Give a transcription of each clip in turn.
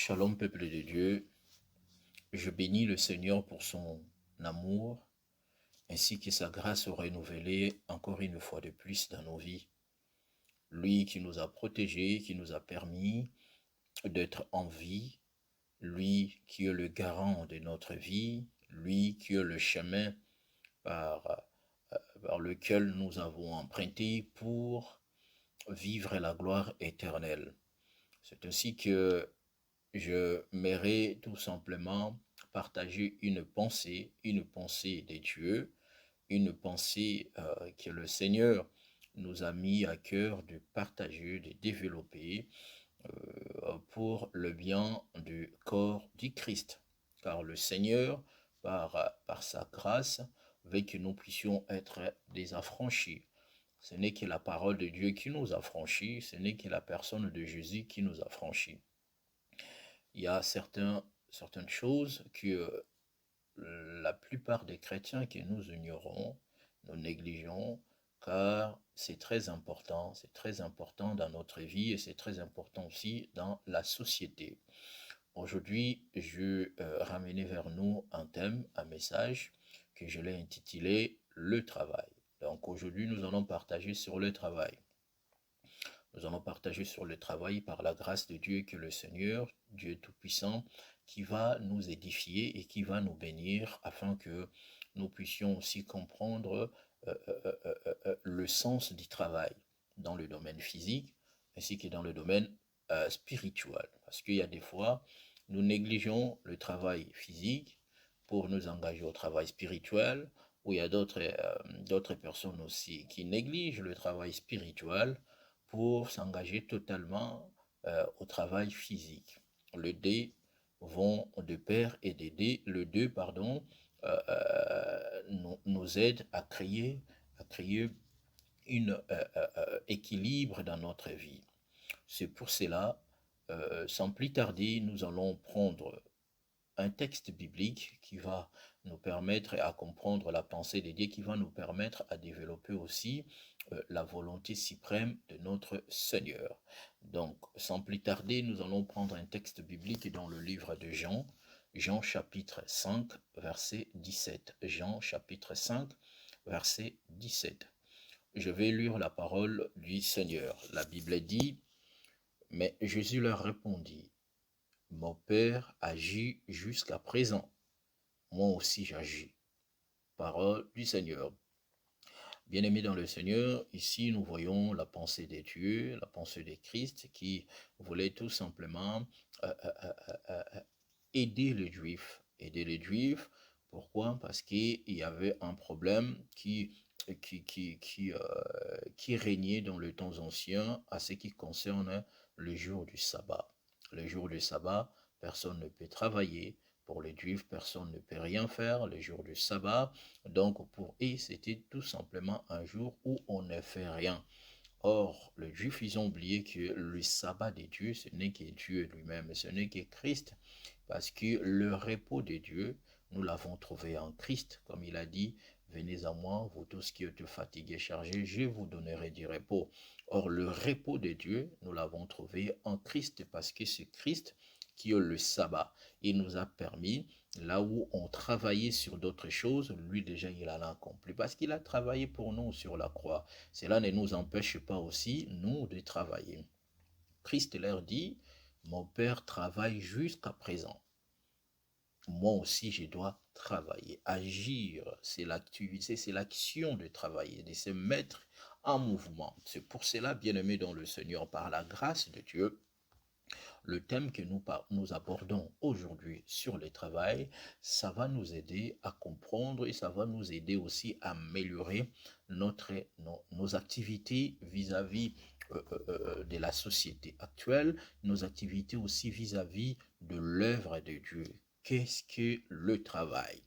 Shalom peuple de Dieu, je bénis le Seigneur pour son amour ainsi que sa grâce renouvelée encore une fois de plus dans nos vies. Lui qui nous a protégés, qui nous a permis d'être en vie, lui qui est le garant de notre vie, lui qui est le chemin par, par lequel nous avons emprunté pour vivre la gloire éternelle. C'est ainsi que je m'aimerais tout simplement partager une pensée de Dieu, une pensée que le Seigneur nous a mis à cœur de partager, de développer pour le bien du corps du Christ. Car le Seigneur, par sa grâce, veut que nous puissions être des affranchis. Ce n'est que la parole de Dieu qui nous a franchis, ce n'est que la personne de Jésus qui nous a franchis. Il y a certaines choses que la plupart des chrétiens que nous ignorons, nous négligeons, car c'est très important dans notre vie et c'est très important aussi dans la société. Aujourd'hui, je ramener vers nous un thème, un message que je l'ai intitulé « Le travail ». Donc aujourd'hui, nous allons partager sur le travail. Nous allons partager sur le travail par la grâce de Dieu que le Seigneur, Dieu Tout-Puissant, qui va nous édifier et qui va nous bénir afin que nous puissions aussi comprendre le sens du travail dans le domaine physique ainsi que dans le domaine spirituel. Parce qu'il y a des fois, nous négligeons le travail physique pour nous engager au travail spirituel, ou il y a d'autres personnes aussi qui négligent le travail spirituel pour s'engager totalement au travail physique. Les deux vont de pair et les deux, nous aident à créer un équilibre dans notre vie. C'est pour cela, sans plus tarder, nous allons prendre un texte biblique qui va nous permettre à comprendre la pensée de Dieu, qui va nous permettre à développer aussi la volonté suprême de notre Seigneur. Donc, sans plus tarder, nous allons prendre un texte biblique dans le livre de Jean, Jean chapitre 5, verset 17. Jean chapitre 5, verset 17. Je vais lire la parole du Seigneur. La Bible dit, « Mais Jésus leur répondit, mon Père agit jusqu'à présent, moi aussi j'agis. » Parole du Seigneur. Bien-aimés dans le Seigneur, ici nous voyons la pensée des dieux, la pensée de Christ qui voulait tout simplement aider les Juifs. Aider les Juifs, pourquoi? Parce qu'il y avait un problème qui régnait dans le temps ancien à ce qui concerne le jour du sabbat. Le jour du sabbat, personne ne peut travailler. Pour les Juifs, personne ne peut rien faire le jour du sabbat. Donc pour eux, c'était tout simplement un jour où on ne fait rien. Or, les Juifs, ils ont oublié que le sabbat de Dieu, ce n'est que Dieu lui-même, ce n'est que Christ. Parce que le repos de Dieu, nous l'avons trouvé en Christ. Comme il a dit, venez à moi, vous tous qui êtes fatigués, chargés, je vous donnerai du repos. Or, le repos de Dieu, nous l'avons trouvé en Christ parce que c'est Christ qui est le sabbat. Il nous a permis, là où on travaillait sur d'autres choses, lui déjà il en a accompli parce qu'il a travaillé pour nous sur la croix. Cela ne nous empêche pas aussi, nous, de travailler. Christ leur dit, mon Père travaille jusqu'à présent. Moi aussi, je dois travailler. Agir, c'est l'activité, c'est l'action de travailler, de se mettre en mouvement. C'est pour cela, bien-aimés dans le Seigneur, par la grâce de Dieu, le thème que nous abordons aujourd'hui sur le travail, ça va nous aider à comprendre et ça va nous aider aussi à améliorer nos activités vis-à-vis de la société actuelle, nos activités aussi vis-à-vis de l'œuvre de Dieu. Qu'est-ce que le travail?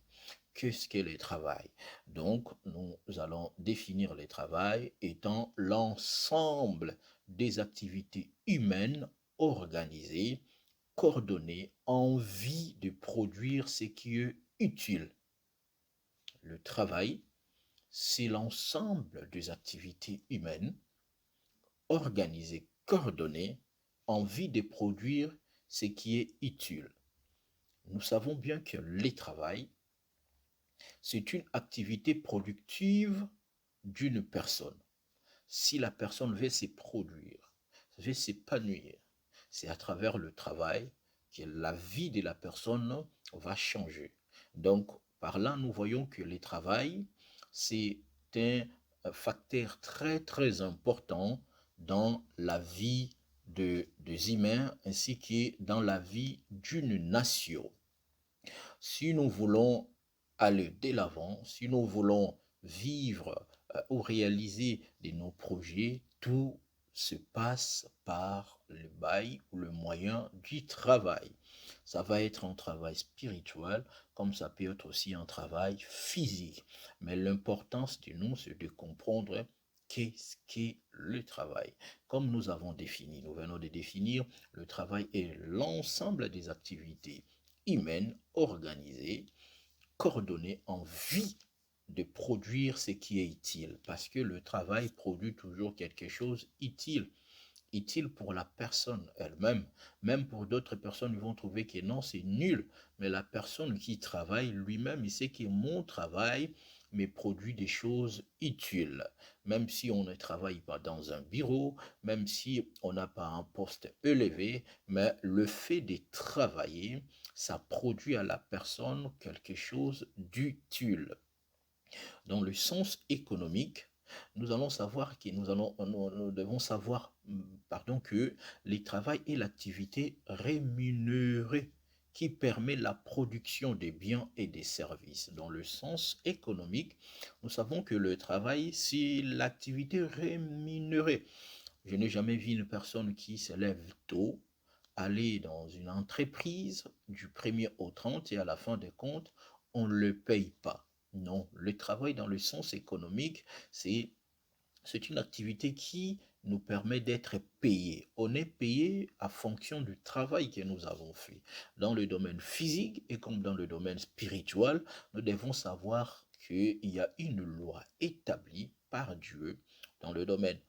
Qu'est-ce que le travail? Donc, nous allons définir le travail étant l'ensemble des activités humaines organisées, coordonnées, en vue de produire ce qui est utile. Le travail, c'est l'ensemble des activités humaines organisées, coordonnées, en vue de produire ce qui est utile. Nous savons bien que le travail, c'est une activité productive d'une personne. Si la personne veut se produire, veut s'épanouir, c'est à travers le travail que la vie de la personne va changer. Donc, par là, nous voyons que le travail, c'est un facteur très, très important dans la vie des humains ainsi que dans la vie d'une nation. Si nous voulons aller de l'avant, si nous voulons vivre ou réaliser de nos projets, tout se passe par le bail ou le moyen du travail. Ça va être un travail spirituel, comme ça peut être aussi un travail physique. Mais l'importance de nous, c'est de comprendre qu'est-ce qu'est le travail. Comme nous avons défini, nous venons de définir, le travail est l'ensemble des activités humaine, organisée, coordonnée en vue de produire ce qui est utile. Parce que le travail produit toujours quelque chose utile. Utile pour la personne elle-même. Même pour d'autres personnes, ils vont trouver que non, c'est nul. Mais la personne qui travaille lui-même, il sait que mon travail me produit des choses utiles. Même si on ne travaille pas dans un bureau, même si on n'a pas un poste élevé, mais le fait de travailler, ça produit à la personne quelque chose d'utile. Dans le sens économique, nous allons savoir que nous devons savoir, pardon, que le travail est l'activité rémunérée qui permet la production des biens et des services. Dans le sens économique, nous savons que le travail, c'est l'activité rémunérée. Je n'ai jamais vu une personne qui se lève tôt, aller dans une entreprise du 1er au 30 et à la fin des comptes, on ne le paye pas. Non, le travail dans le sens économique, c'est une activité qui nous permet d'être payé. On est payé à fonction du travail que nous avons fait. Dans le domaine physique et comme dans le domaine spirituel, nous devons savoir qu'il y a une loi établie par Dieu dans le domaine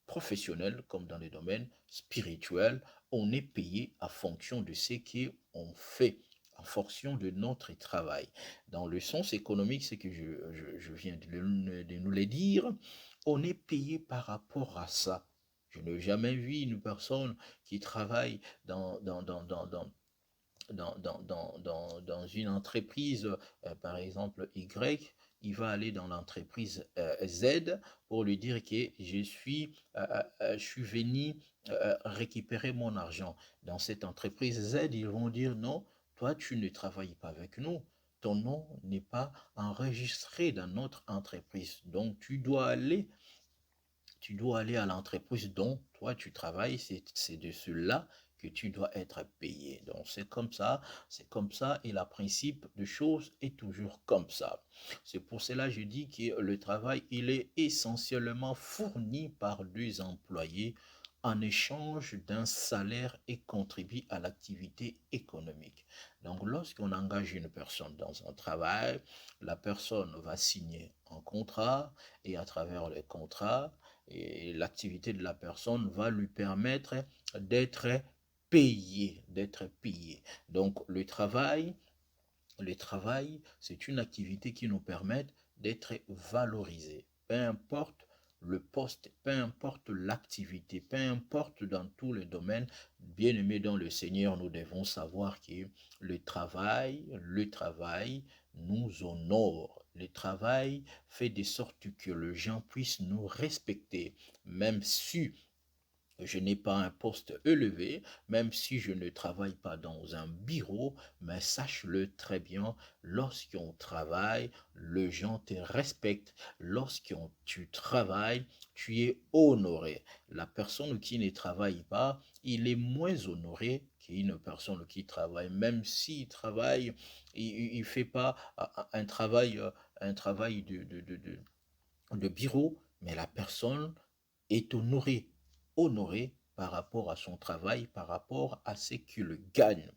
professionnel comme dans le domaine spirituel. On est payé à fonction de ce qu'on fait, en fonction de notre travail. Dans le sens économique, c'est que je viens de nous le dire, on est payé par rapport à ça. Je n'ai jamais vu une personne qui travaille dans une entreprise, par exemple Y, il va aller dans l'entreprise Z pour lui dire que je suis venu récupérer mon argent. Dans cette entreprise Z, ils vont dire non, toi tu ne travailles pas avec nous. Ton nom n'est pas enregistré dans notre entreprise. Donc tu dois aller à l'entreprise dont toi tu travailles, c'est de cela que tu dois être payé. Donc c'est comme ça et le principe de choses est toujours comme ça. C'est pour cela que je dis que le travail, il est essentiellement fourni par deux employés en échange d'un salaire et contribue à l'activité économique. Donc lorsqu'on engage une personne dans un travail, la personne va signer un contrat et à travers le contrat, et l'activité de la personne va lui permettre d'être payé. Donc le travail, c'est une activité qui nous permet d'être valorisé. Peu importe le poste, peu importe l'activité, peu importe dans tous les domaines, bien aimé dans le Seigneur, nous devons savoir que le travail nous honore. Le travail fait de sorte que les gens puissent nous respecter, même si je n'ai pas un poste élevé, même si je ne travaille pas dans un bureau, mais sache-le très bien, lorsqu'on travaille, les gens te respectent. Lorsqu'on tu travailles, tu es honoré. La personne qui ne travaille pas, il est moins honoré qu'une personne qui travaille. Même s'il travaille, il fait pas un travail de bureau, mais la personne est honoré par rapport à son travail, par rapport à ce qu'il gagne.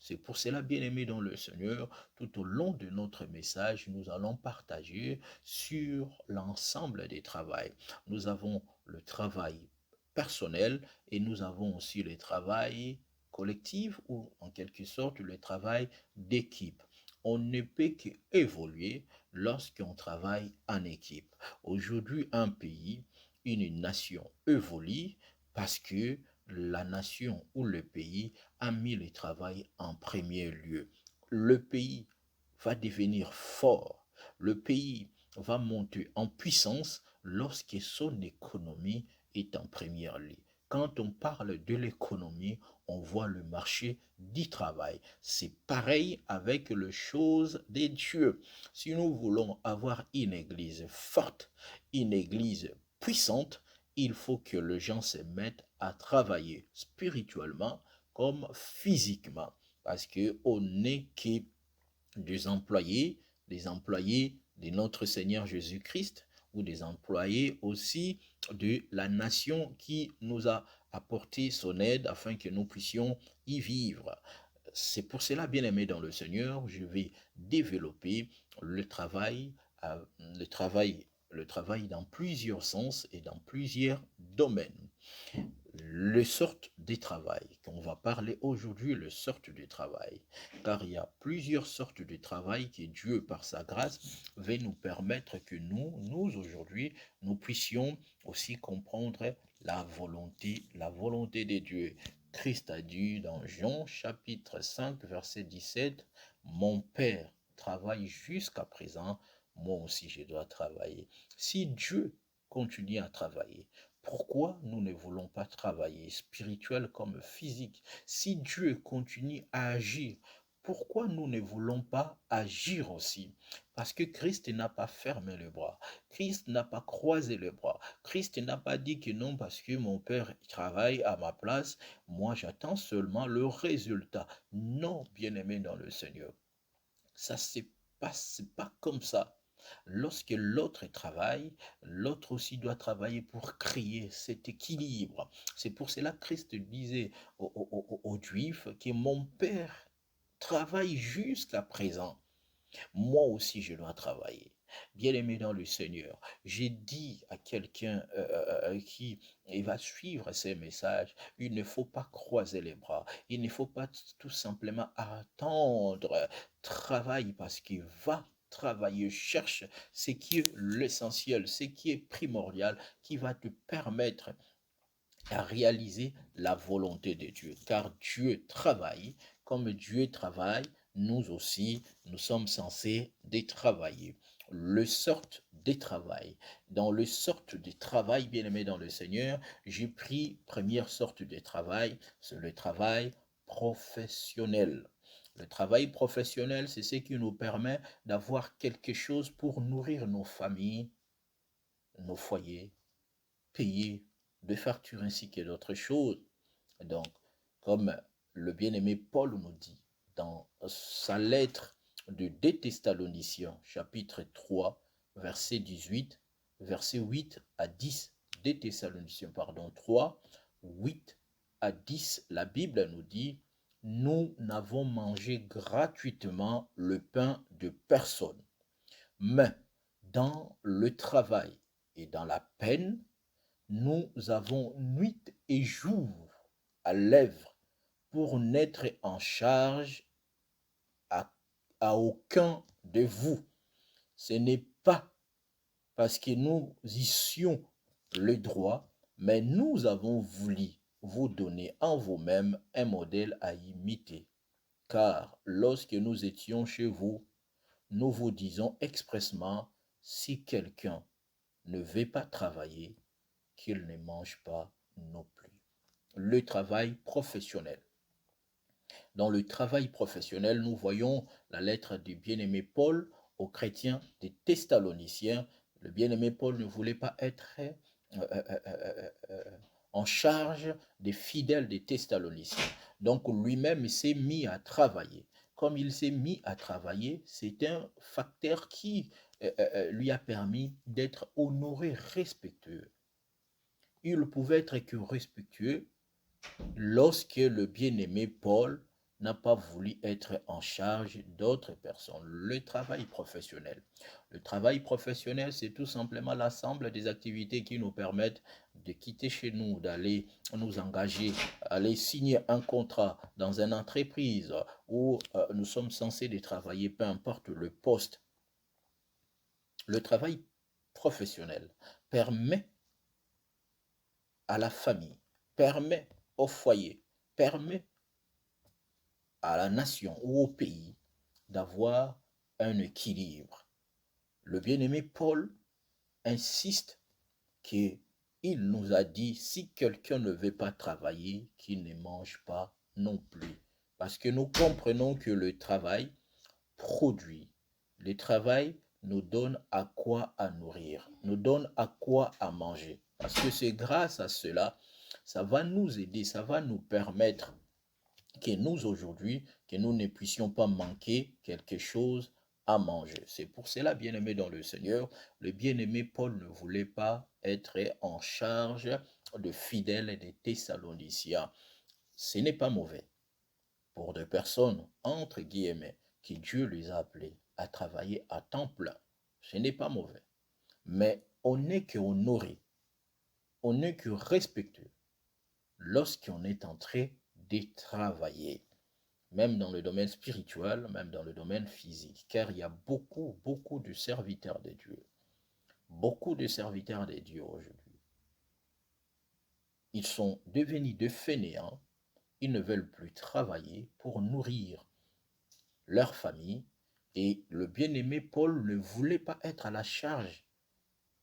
C'est pour cela, bien aimé dans le Seigneur, tout au long de notre message, nous allons partager sur l'ensemble des travails. Nous avons le travail personnel et nous avons aussi le travail collectif ou en quelque sorte le travail d'équipe. On ne peut qu'évoluer lorsqu'on travaille en équipe. Aujourd'hui, un pays, une nation évolue parce que la nation ou le pays a mis le travail en premier lieu. Le pays va devenir fort. Le pays va monter en puissance lorsque son économie est en première ligne. Quand on parle de l'économie, on voit le marché du travail. C'est pareil avec les choses des dieux. Si nous voulons avoir une église forte, une église puissante, il faut que les gens se mettent à travailler spirituellement comme physiquement. Parce qu'on n'est que des employés de notre Seigneur Jésus-Christ ou des employés aussi de la nation qui nous a apporté son aide afin que nous puissions y vivre. C'est pour cela, bien aimé dans le Seigneur, je vais développer le travail, le travail dans plusieurs sens et dans plusieurs domaines. Les sortes de travail, qu'on va parler aujourd'hui, les sortes de travail, car il y a plusieurs sortes de travail que Dieu, par sa grâce, va nous permettre que nous aujourd'hui, nous puissions aussi comprendre la volonté de Dieu. Christ a dit dans Jean chapitre 5, verset 17, mon Père travaille jusqu'à présent, moi aussi je dois travailler. Si Dieu continue à travailler, pourquoi nous ne voulons pas travailler, spirituel comme physique? Si Dieu continue à agir, pourquoi nous ne voulons pas agir aussi? Parce que Christ n'a pas fermé les bras. Christ n'a pas croisé les bras. Christ n'a pas dit que non parce que mon Père travaille à ma place, moi j'attends seulement le résultat. Non, bien-aimé dans le Seigneur. Ça c'est pas comme ça. Lorsque l'autre travaille, l'autre aussi doit travailler pour créer cet équilibre. C'est pour cela que Christ disait aux Juifs que mon Père travaille jusqu'à présent. Moi aussi, je dois travailler. Bien-aimé dans le Seigneur, j'ai dit à quelqu'un qui va suivre ces messages, il ne faut pas croiser les bras, il ne faut pas tout simplement attendre, travaille parce qu'il va travailler, cherche ce qui est l'essentiel, ce qui est primordial, qui va te permettre à réaliser la volonté de Dieu. Car Dieu travaille, comme Dieu travaille, nous aussi, nous sommes censés de travailler. Le sorte de travail. Dans le sorte de travail, bien aimé dans le Seigneur, j'ai pris première sorte de travail, c'est le travail professionnel. Le travail professionnel, c'est ce qui nous permet d'avoir quelque chose pour nourrir nos familles, nos foyers, payer de factures ainsi que d'autres choses. Donc, comme le bien-aimé Paul nous dit dans sa lettre de 2 Thessaloniciens, chapitre 3, verset 18, verset 8 à 10, 2 Thessaloniciens, pardon, 3, 8 à 10, la Bible nous dit, nous n'avons mangé gratuitement le pain de personne, mais dans le travail et dans la peine, nous avons nuit et jour à l'œuvre pour n'être en charge à, à aucun de vous. Ce n'est pas parce que nous eussions le droit, mais nous avons voulu vous donner en vous-même un modèle à imiter. Car lorsque nous étions chez vous, nous vous disons expressement, si quelqu'un ne veut pas travailler, qu'il ne mange pas non plus. Le travail professionnel. Dans le travail professionnel, nous voyons la lettre du bien-aimé Paul aux chrétiens des Thessaloniciens. Le bien-aimé Paul ne voulait pas être en charge des fidèles des Thessaloniciens. Donc lui-même s'est mis à travailler. Comme il s'est mis à travailler, c'est un facteur qui lui a permis d'être honoré, respectueux. Il pouvait être que respectueux lorsque le bien-aimé Paul n'a pas voulu être en charge d'autres personnes. Le travail professionnel. Le travail professionnel, c'est tout simplement l'ensemble des activités qui nous permettent de quitter chez nous, d'aller nous engager, aller signer un contrat dans une entreprise où nous sommes censés de travailler, peu importe le poste. Le travail professionnel permet à la famille, permet au foyer, permet à la nation ou au pays d'avoir un équilibre. Le bien-aimé Paul insiste qu'il nous a dit, si quelqu'un ne veut pas travailler, qu'il ne mange pas non plus. Parce que nous comprenons que le travail produit. Le travail nous donne à quoi à nourrir, nous donne à quoi à manger. Parce que c'est grâce à cela, ça va nous aider, ça va nous permettre que nous aujourd'hui, que nous ne puissions pas manquer quelque chose à manger. C'est pour cela, bien-aimé dans le Seigneur, le bien-aimé Paul ne voulait pas être en charge de fidèles des Thessaloniciens. Ce n'est pas mauvais pour des personnes, entre guillemets, que Dieu les a appelés à travailler à temps plein. Ce n'est pas mauvais. Mais on n'est qu'honoré, on n'est que respectueux lorsqu'on est en train de travailler, même dans le domaine spirituel, même dans le domaine physique, car il y a beaucoup de serviteurs de Dieu, beaucoup de serviteurs de Dieu aujourd'hui. Ils sont devenus des fainéants, ils ne veulent plus travailler pour nourrir leur famille, et le bien-aimé Paul ne voulait pas être à la charge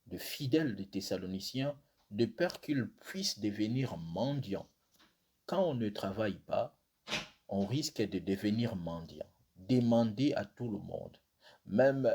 de fidèles des Thessaloniciens, de peur qu'ils puissent devenir mendiants. Quand on ne travaille pas, on risque de devenir mendiant, demander à tout le monde, même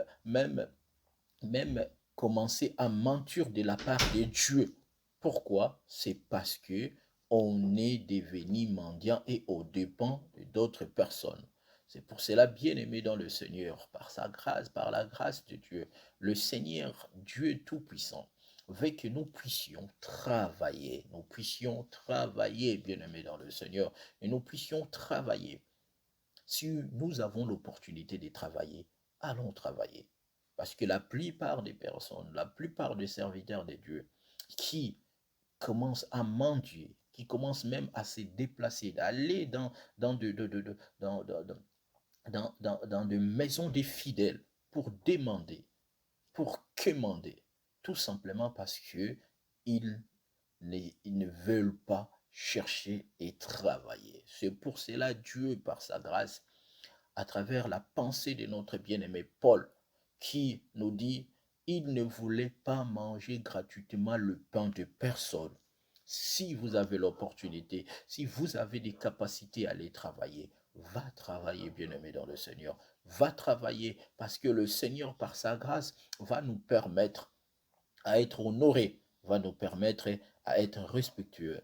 commencer à mentir de la part de Dieu. Pourquoi? C'est parce que on est devenu mendiant et au dépend d'autres personnes. C'est pour cela, bien-aimé dans le Seigneur, par sa grâce, par la grâce de Dieu, le Seigneur, Dieu Tout-Puissant, veut que nous puissions travailler, bien-aimé dans le Seigneur, et nous puissions travailler. Si nous avons l'opportunité de travailler, allons travailler. Parce que la plupart des personnes, la plupart des serviteurs de Dieu qui commencent à mendier, qui commencent même à se déplacer, d'aller dans de maisons des fidèles pour demander, pour quémander, tout simplement parce que ils ne veulent pas chercher et travailler. C'est pour cela Dieu, par sa grâce, à travers la pensée de notre bien-aimé Paul, qui nous dit, il ne voulait pas manger gratuitement le pain de personne. Si vous avez l'opportunité, si vous avez des capacités à aller travailler, va travailler, bien-aimé dans le Seigneur. Va travailler parce que le Seigneur, par sa grâce, va nous permettre à être honorés, va nous permettre à être respectueux.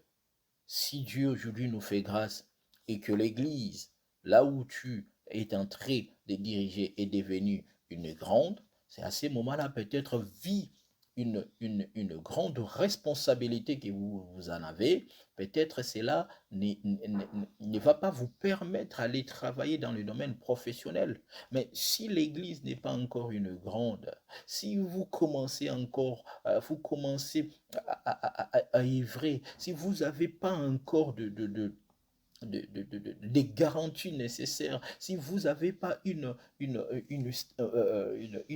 Si Dieu aujourd'hui nous fait grâce et que l'Église, là où tu es en train de diriger, est devenue une grande, c'est à ces moments-là peut-être vit une grande responsabilité que vous en avez. Peut-être cela ne va pas vous permettre d'aller travailler dans le domaine professionnel. Mais si l'Église n'est pas encore une grande, si vous commencez encore, vous commencez à œuvrer, si vous n'avez pas encore des garanties nécessaires, si vous n'avez pas une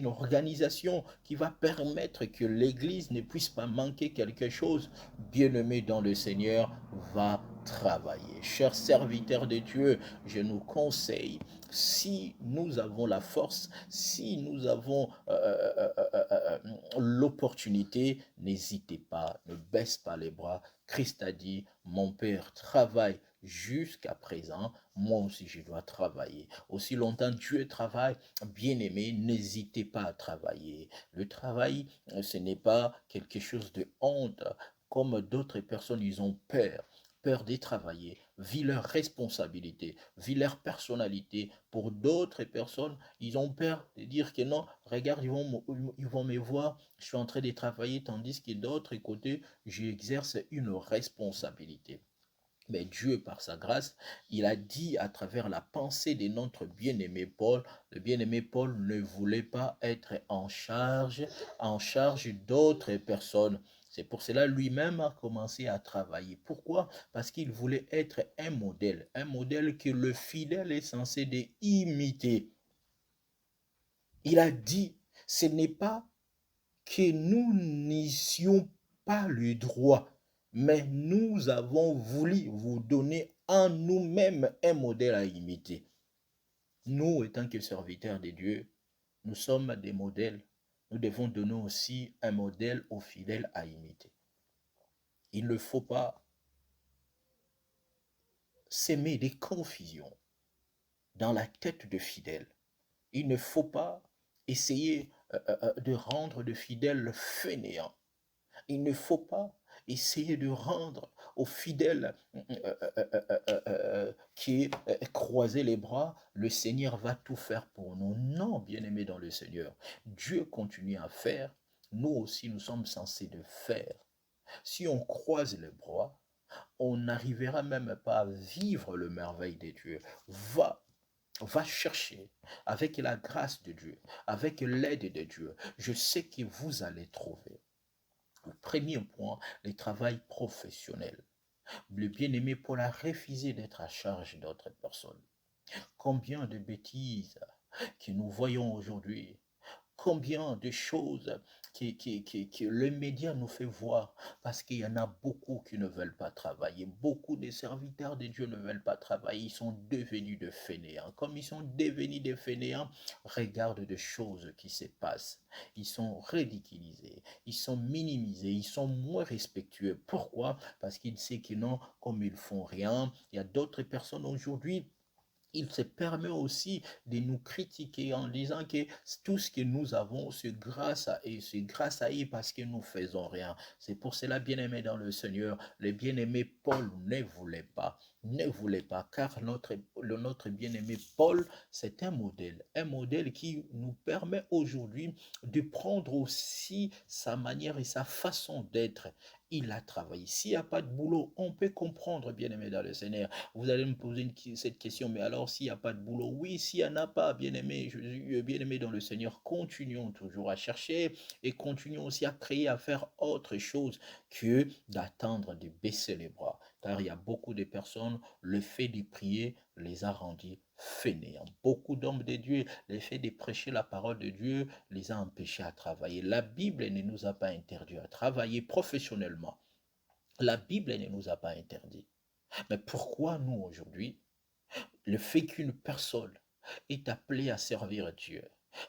organisation qui va permettre que l'Église ne puisse pas manquer quelque chose, bien-aimé dans le Seigneur, va travailler. Chers serviteurs de Dieu, je nous conseille, si nous avons la force, si nous avons l'opportunité, n'hésitez pas, ne baisse pas les bras. Christ a dit, mon Père travaille jusqu'à présent, moi aussi je dois travailler. Aussi longtemps Dieu travaille, bien-aimé, n'hésitez pas à travailler. Le travail, ce n'est pas quelque chose de honte, comme d'autres personnes, ils ont peur de travailler, vu leur responsabilité, vu leur personnalité. Pour d'autres personnes, ils ont peur de dire que non, regarde, ils vont me voir, je suis en train de travailler, tandis que d'autres côtés, j'exerce une responsabilité. Mais Dieu, par sa grâce, il a dit à travers la pensée de notre bien-aimé Paul, le bien-aimé Paul ne voulait pas être en charge d'autres personnes. C'est pour cela lui-même a commencé à travailler. Pourquoi? Parce qu'il voulait être un modèle que le fidèle est censé imiter. Il a dit, ce n'est pas que nous n'eussions pas le droit, mais nous avons voulu vous donner en nous-mêmes un modèle à imiter. Nous, étant que serviteurs de Dieu, nous sommes des modèles. Nous devons donner aussi un modèle aux fidèles à imiter. Il ne faut pas s'aimer des confusions dans la tête de fidèles. Il ne faut pas essayer de rendre de fidèles fainéants. Il ne faut pas essayer de rendre aux fidèles qui croisaient les bras, le Seigneur va tout faire pour nous. Non, bien-aimés dans le Seigneur, Dieu continue à faire, nous aussi nous sommes censés de faire. Si on croise les bras, on n'arrivera même pas à vivre le merveille de Dieu. Va chercher avec la grâce de Dieu, avec l'aide de Dieu. Je sais que vous allez trouver. Le premier point, le travail professionnel. Le bien-aimé Paul a refusé d'être à charge d'autres personnes. Combien de bêtises que nous voyons aujourd'hui, combien de choses que le média nous fait voir, parce qu'il y en a beaucoup qui ne veulent pas travailler. Beaucoup de serviteurs de Dieu ne veulent pas travailler. Ils sont devenus de fainéants. Comme ils sont devenus des fainéants, regarde des choses qui se passent. Ils sont ridiculisés, ils sont minimisés, ils sont moins respectueux. Pourquoi? Parce qu'ils savent que non, comme ils font rien, il y a d'autres personnes aujourd'hui, il se permet aussi de nous critiquer en disant que tout ce que nous avons, c'est grâce à eux, c'est grâce à eux parce que nous faisons rien. C'est pour cela, bien-aimé dans le Seigneur, le bien-aimé Paul ne voulait pas, car notre bien-aimé Paul, c'est un modèle qui nous permet aujourd'hui de prendre aussi sa manière et sa façon d'être. Il a travaillé. S'il n'y a pas de boulot, on peut comprendre, bien-aimé dans le Seigneur. Vous allez me poser cette question, mais alors s'il n'y a pas de boulot? Oui, s'il n'y en a pas, bien-aimé, bien-aimé dans le Seigneur, continuons toujours à chercher et continuons aussi à créer, à faire autre chose que d'attendre de baisser les bras. Car il y a beaucoup de personnes, le fait de prier les a rendus fainéants. Beaucoup d'hommes de Dieu, le fait de prêcher la parole de Dieu les a empêchés à travailler. La Bible ne nous a pas interdit à travailler professionnellement. La Bible ne nous a pas interdit. Mais pourquoi nous aujourd'hui, le fait qu'une personne est appelée à servir Dieu,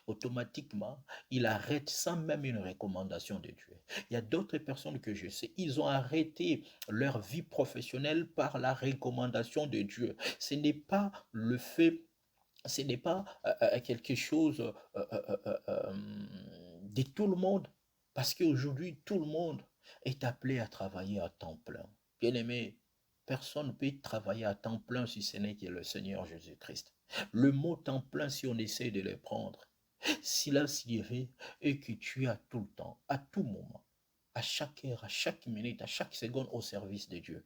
automatiquement, il arrête sans même une recommandation de Dieu. Il y a d'autres personnes que je sais, ils ont arrêté leur vie professionnelle par la recommandation de Dieu. Ce n'est pas le fait, ce n'est pas quelque chose de tout le monde, parce qu'aujourd'hui, tout le monde est appelé à travailler à temps plein. Bien aimé, personne ne peut travailler à temps plein si ce n'est que le Seigneur Jésus-Christ. Le mot temps plein, si on essaie de le prendre, cela signifie et que tu as tout le temps, à tout moment, à chaque heure, à chaque minute, à chaque seconde au service de Dieu.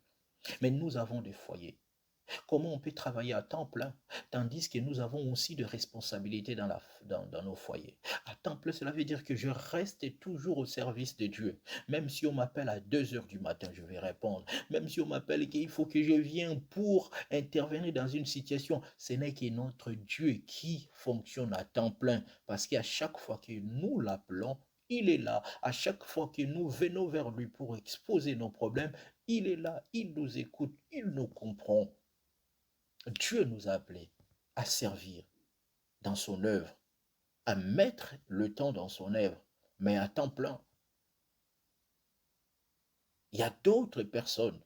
Mais nous avons des foyers. Comment on peut travailler à temps plein, tandis que nous avons aussi de responsabilités dans nos foyers. À temps plein, cela veut dire que je reste toujours au service de Dieu. Même si on m'appelle à 2 heures du matin, je vais répondre. Même si on m'appelle qu'il faut que je vienne pour intervenir dans une situation, ce n'est que notre Dieu qui fonctionne à temps plein. Parce qu'à chaque fois que nous l'appelons, il est là. À chaque fois que nous venons vers lui pour exposer nos problèmes, il est là, il nous écoute, il nous comprend. Dieu nous a appelés à servir dans son œuvre, à mettre le temps dans son œuvre, mais à temps plein. Il y a d'autres personnes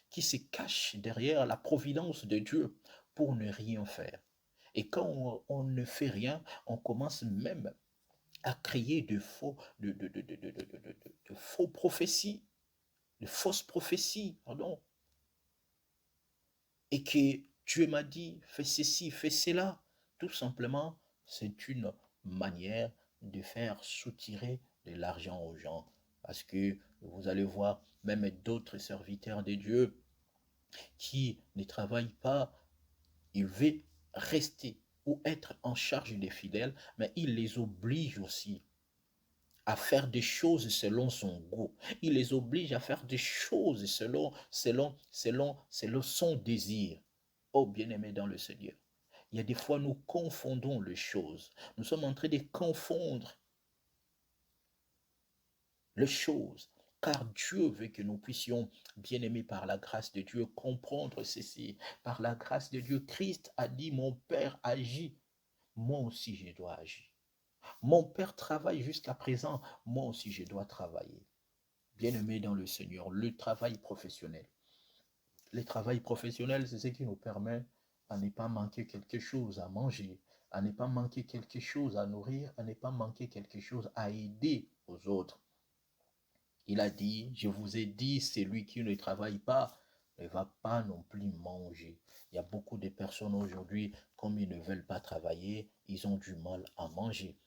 qui se cachent derrière la providence de Dieu pour ne rien faire. Et quand on ne fait rien, on commence même à créer de faux prophéties, de fausses prophéties, pardon. Et que Dieu m'a dit, fais ceci, fais cela. Tout simplement, c'est une manière de faire soutirer de l'argent aux gens. Parce que vous allez voir, même d'autres serviteurs de Dieu, qui ne travaille pas, il veut rester ou être en charge des fidèles, mais il les oblige aussi à faire des choses selon son goût. Il les oblige à faire des choses selon son désir. Oh, bien-aimé dans le Seigneur, il y a des fois nous confondons les choses. Nous sommes en train de confondre les choses. Car Dieu veut que nous puissions, bien-aimés par la grâce de Dieu, comprendre ceci. Par la grâce de Dieu, Christ a dit, mon Père agit, moi aussi je dois agir. Mon Père travaille jusqu'à présent, moi aussi je dois travailler. Bien-aimés dans le Seigneur, le travail professionnel. Le travail professionnel, c'est ce qui nous permet à ne pas manquer quelque chose à manger, à ne pas manquer quelque chose à nourrir, à ne pas manquer quelque chose à aider aux autres. Il a dit, je vous ai dit, celui qui ne travaille pas ne va pas non plus manger. Il y a beaucoup de personnes aujourd'hui, comme ils ne veulent pas travailler, ils ont du mal à manger.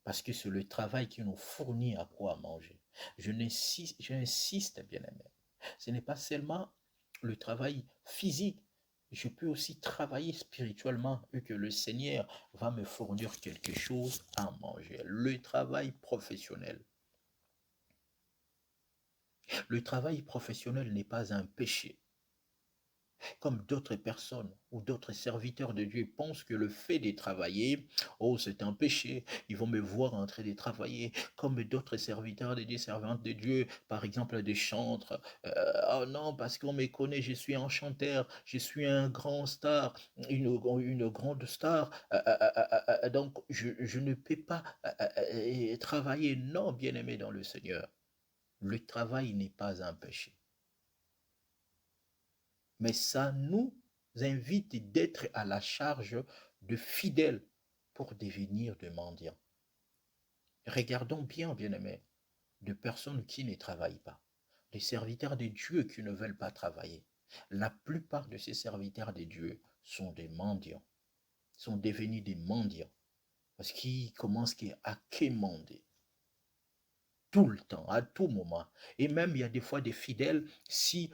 Parce que c'est le travail qui nous fournit à quoi manger. J'insiste, bien-aimé. Ce n'est pas seulement le travail physique. Je peux aussi travailler spirituellement et que le Seigneur va me fournir quelque chose à manger. Le travail professionnel. Le travail professionnel n'est pas un péché. Comme d'autres personnes ou d'autres serviteurs de Dieu pensent que le fait de travailler, oh, c'est un péché, ils vont me voir en train de travailler, comme d'autres serviteurs de Dieu, servantes de Dieu, par exemple des chantres. Oh non, parce qu'on me connaît, je suis un chanteur, je suis un grand star, une grande star, donc je ne peux pas travailler. Non, bien-aimé dans le Seigneur, le travail n'est pas un péché. Mais ça nous invite d'être à la charge de fidèles pour devenir des mendiants. Regardons bien, bien-aimés, de personnes qui ne travaillent pas, des serviteurs de Dieu qui ne veulent pas travailler. La plupart de ces serviteurs de Dieu sont des mendiants, sont devenus des mendiants, parce qu'ils commencent à quémander tout le temps, à tout moment. Et même, il y a des fois des fidèles, si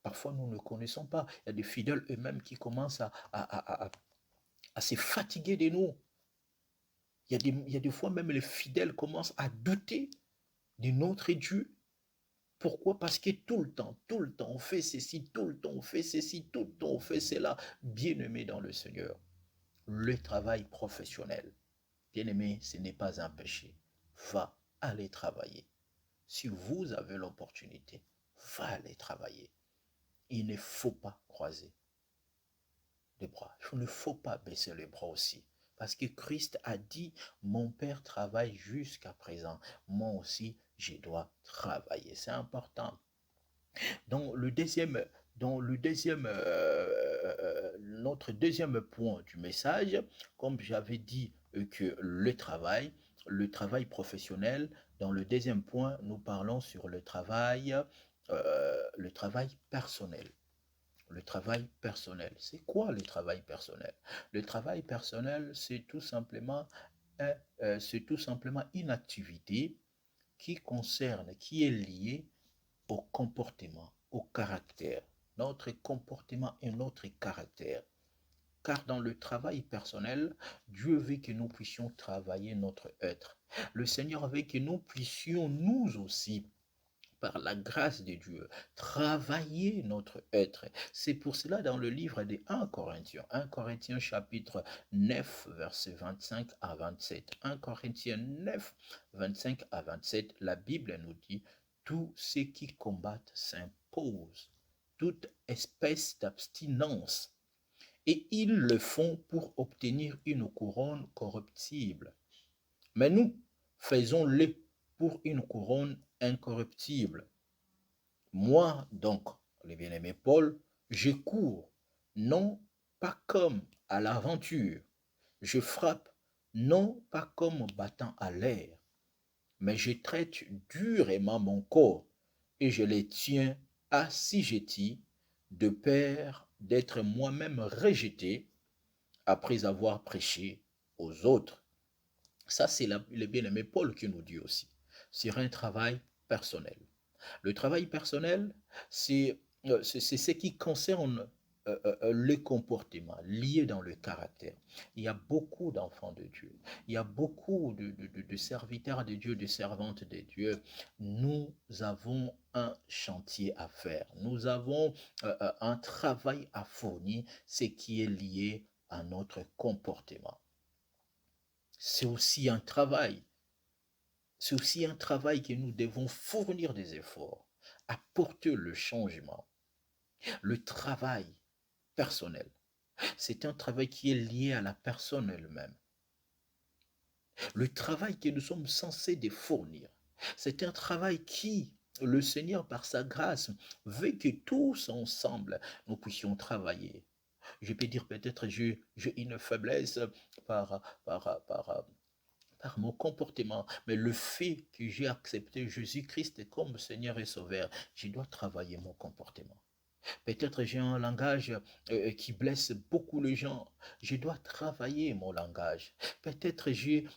parfois nous ne connaissons pas, il y a des fidèles eux-mêmes qui commencent à se fatiguer de nous. Il y a des fois même les fidèles commencent à douter de notre Dieu. Pourquoi? Parce que tout le temps, on fait ceci, tout le temps, on fait ceci, tout le temps, on fait cela. Bien-aimé dans le Seigneur, le travail professionnel, bien-aimé, ce n'est pas un péché. Va aller travailler. Si vous avez l'opportunité, va aller travailler. Il ne faut pas croiser les bras. Il ne faut pas baisser les bras aussi. Parce que Christ a dit, mon Père travaille jusqu'à présent. Moi aussi, je dois travailler. C'est important. Dans le deuxième, notre deuxième point du message, comme j'avais dit que le travail professionnel, dans le deuxième point, nous parlons sur le travail personnel. Le travail personnel. C'est quoi le travail personnel? Le travail personnel, c'est tout simplement une activité qui est liée au comportement, au caractère. Notre comportement et notre caractère. Car dans le travail personnel, Dieu veut que nous puissions travailler notre être. Le Seigneur veut que nous puissions nous aussi par la grâce de Dieu, travailler notre être. C'est pour cela dans le livre des 1 Corinthiens chapitre 9, versets 25 à 27. 1 Corinthiens 9, 25 à 27, la Bible nous dit, tous ceux qui combattent s'imposent toute espèce d'abstinence, et ils le font pour obtenir une couronne corruptible. Mais nous, faisons-le pour une couronne incorruptible. Moi, donc, le bien-aimé Paul, je cours, non pas comme à l'aventure, je frappe, non pas comme battant à l'air, mais je traite durement mon corps et je les tiens assujettis de peur d'être moi-même rejeté après avoir prêché aux autres. Ça, c'est le bien-aimé Paul qui nous dit aussi, sur un travail personnel. Le travail personnel, c'est c'est ce qui concerne le comportement lié dans le caractère. Il y a beaucoup d'enfants de Dieu. Il y a beaucoup de serviteurs de Dieu, de servantes de Dieu. Nous avons un chantier à faire. Nous avons un travail à fournir, ce qui est lié à notre comportement. C'est aussi un travail. C'est aussi un travail que nous devons fournir des efforts, apporter le changement. Le travail personnel, c'est un travail qui est lié à la personne elle-même. Le travail que nous sommes censés de fournir, c'est un travail qui, le Seigneur, par sa grâce, veut que tous ensemble, nous puissions travailler. Je peux dire peut-être j'ai une faiblesse par, par, par, par mon comportement, mais le fait que j'ai accepté Jésus-Christ comme Seigneur et Sauveur, je dois travailler mon comportement. Peut-être j'ai un langage qui blesse beaucoup les gens. Je dois travailler mon langage. Peut-être j'ai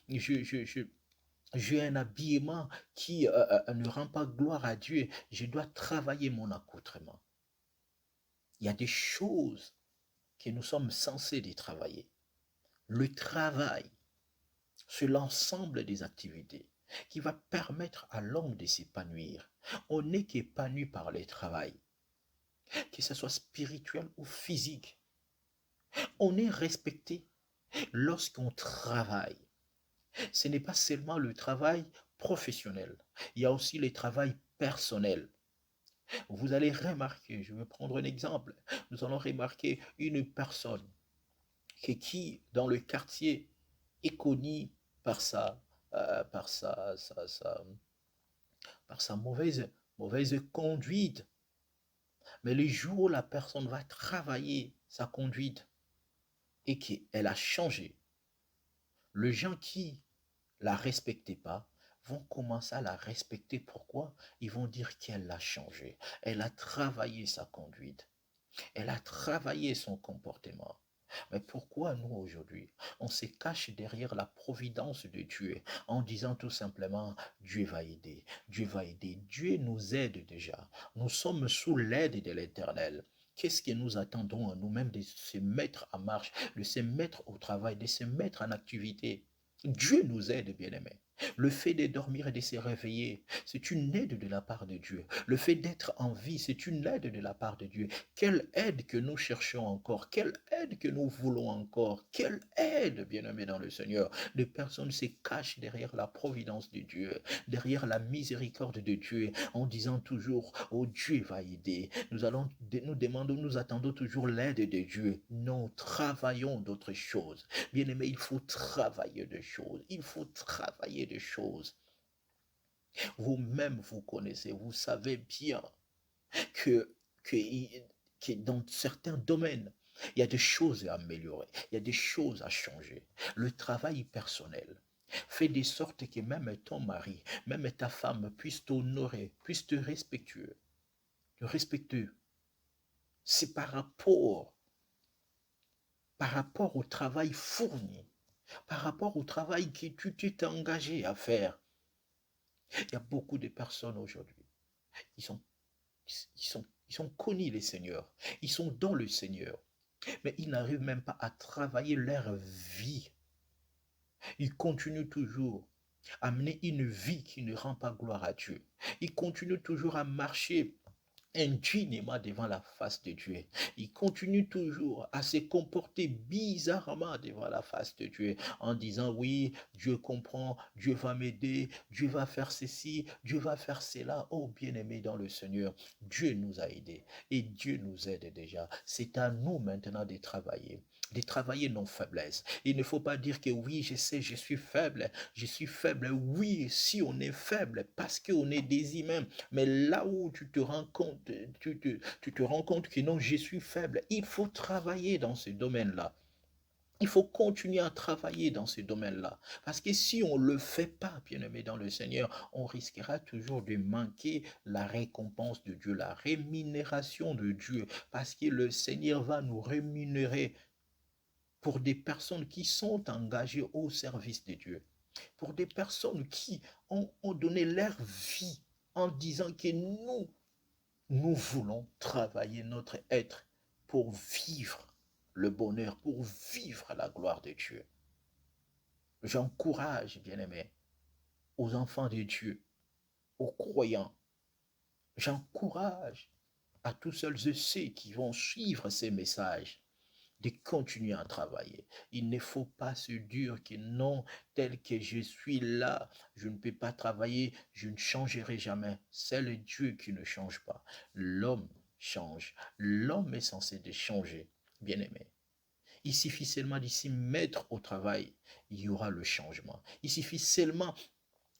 un habillement qui ne rend pas gloire à Dieu. Je dois travailler mon accoutrement. Il y a des choses que nous sommes censés de travailler. Le travail, c'est l'ensemble des activités qui va permettre à l'homme de s'épanouir. On n'est qu'épanoui par le travail, que ce soit spirituel ou physique. On est respecté lorsqu'on travaille. Ce n'est pas seulement le travail professionnel, il y a aussi le travail personnel. Vous allez remarquer, je vais prendre un exemple, nous allons remarquer une personne dans le quartier est connue par par par sa mauvaise conduite. Mais le jour où la personne va travailler sa conduite et qu'elle a changé, les gens qui la respectaient pas vont commencer à la respecter. Pourquoi? Ils vont dire qu'elle a changé. Elle a travaillé sa conduite. Elle a travaillé son comportement. Mais pourquoi nous aujourd'hui, on se cache derrière la providence de Dieu en disant tout simplement Dieu va aider, Dieu va aider. Dieu nous aide déjà. Nous sommes sous l'aide de l'Éternel. Qu'est-ce que nous attendons à nous-mêmes de se mettre en marche, de se mettre au travail, de se mettre en activité? Dieu nous aide, bien-aimés. Le fait de dormir et de se réveiller, c'est une aide de la part de Dieu. Le fait d'être en vie, c'est une aide de la part de Dieu. Quelle aide que nous cherchons encore, quelle aide que nous voulons encore, quelle aide, bien-aimé dans le Seigneur. Des personnes se cachent derrière la providence de Dieu, derrière la miséricorde de Dieu, en disant toujours, oh Dieu va aider. Nous demandons, nous attendons toujours l'aide de Dieu. Non, travaillons d'autres choses. Bien-aimé, il faut travailler des choses. Il faut travailler des choses. Vous-même, vous connaissez, vous savez bien que, que, que dans certains domaines, il y a des choses à améliorer, il y a des choses à changer. Le travail personnel fait de sorte que même ton mari, même ta femme puisse t'honorer, puisse te respectueux. Te respectueux. C'est par rapport au travail fourni, par rapport au travail que tu t'es engagé à faire. Il y a beaucoup de personnes aujourd'hui. Ils sont, ils sont connus les seigneurs. Ils sont dans le Seigneur. Mais ils n'arrivent même pas à travailler leur vie. Ils continuent toujours à mener une vie qui ne rend pas gloire à Dieu. Ils continuent toujours à marcher indignement devant la face de Dieu. Il continue toujours à se comporter bizarrement devant la face de Dieu en disant oui, Dieu comprend, Dieu va m'aider, Dieu va faire ceci, Dieu va faire cela. Oh bien-aimé dans le Seigneur, Dieu nous a aidés et Dieu nous aide déjà. C'est à nous maintenant de travailler nos faiblesses. Il ne faut pas dire que oui, je sais, je suis faible. Oui, si on est faible, parce qu'on est des humains, mais là où tu te rends compte, tu te rends compte que non, je suis faible, il faut travailler dans ce domaine-là. Il faut continuer à travailler dans ce domaine-là. Parce que si on ne le fait pas, bien-aimé dans le Seigneur, on risquera toujours de manquer la récompense de Dieu, la rémunération de Dieu. Parce que le Seigneur va nous rémunérer pour des personnes qui sont engagées au service de Dieu, pour des personnes qui ont donné leur vie en disant que nous, Nous voulons travailler notre être pour vivre le bonheur, pour vivre la gloire de Dieu. J'encourage, bien-aimés, aux enfants de Dieu, aux croyants, j'encourage à tous celles et ceux qui vont suivre ces messages de continuer à travailler. Il ne faut pas se dire que non, tel que je suis là, je ne peux pas travailler, je ne changerai jamais. C'est le Dieu qui ne change pas. L'homme change. L'homme est censé de changer. Bien aimé. Il suffit seulement de s'y mettre au travail, il y aura le changement. Il suffit seulement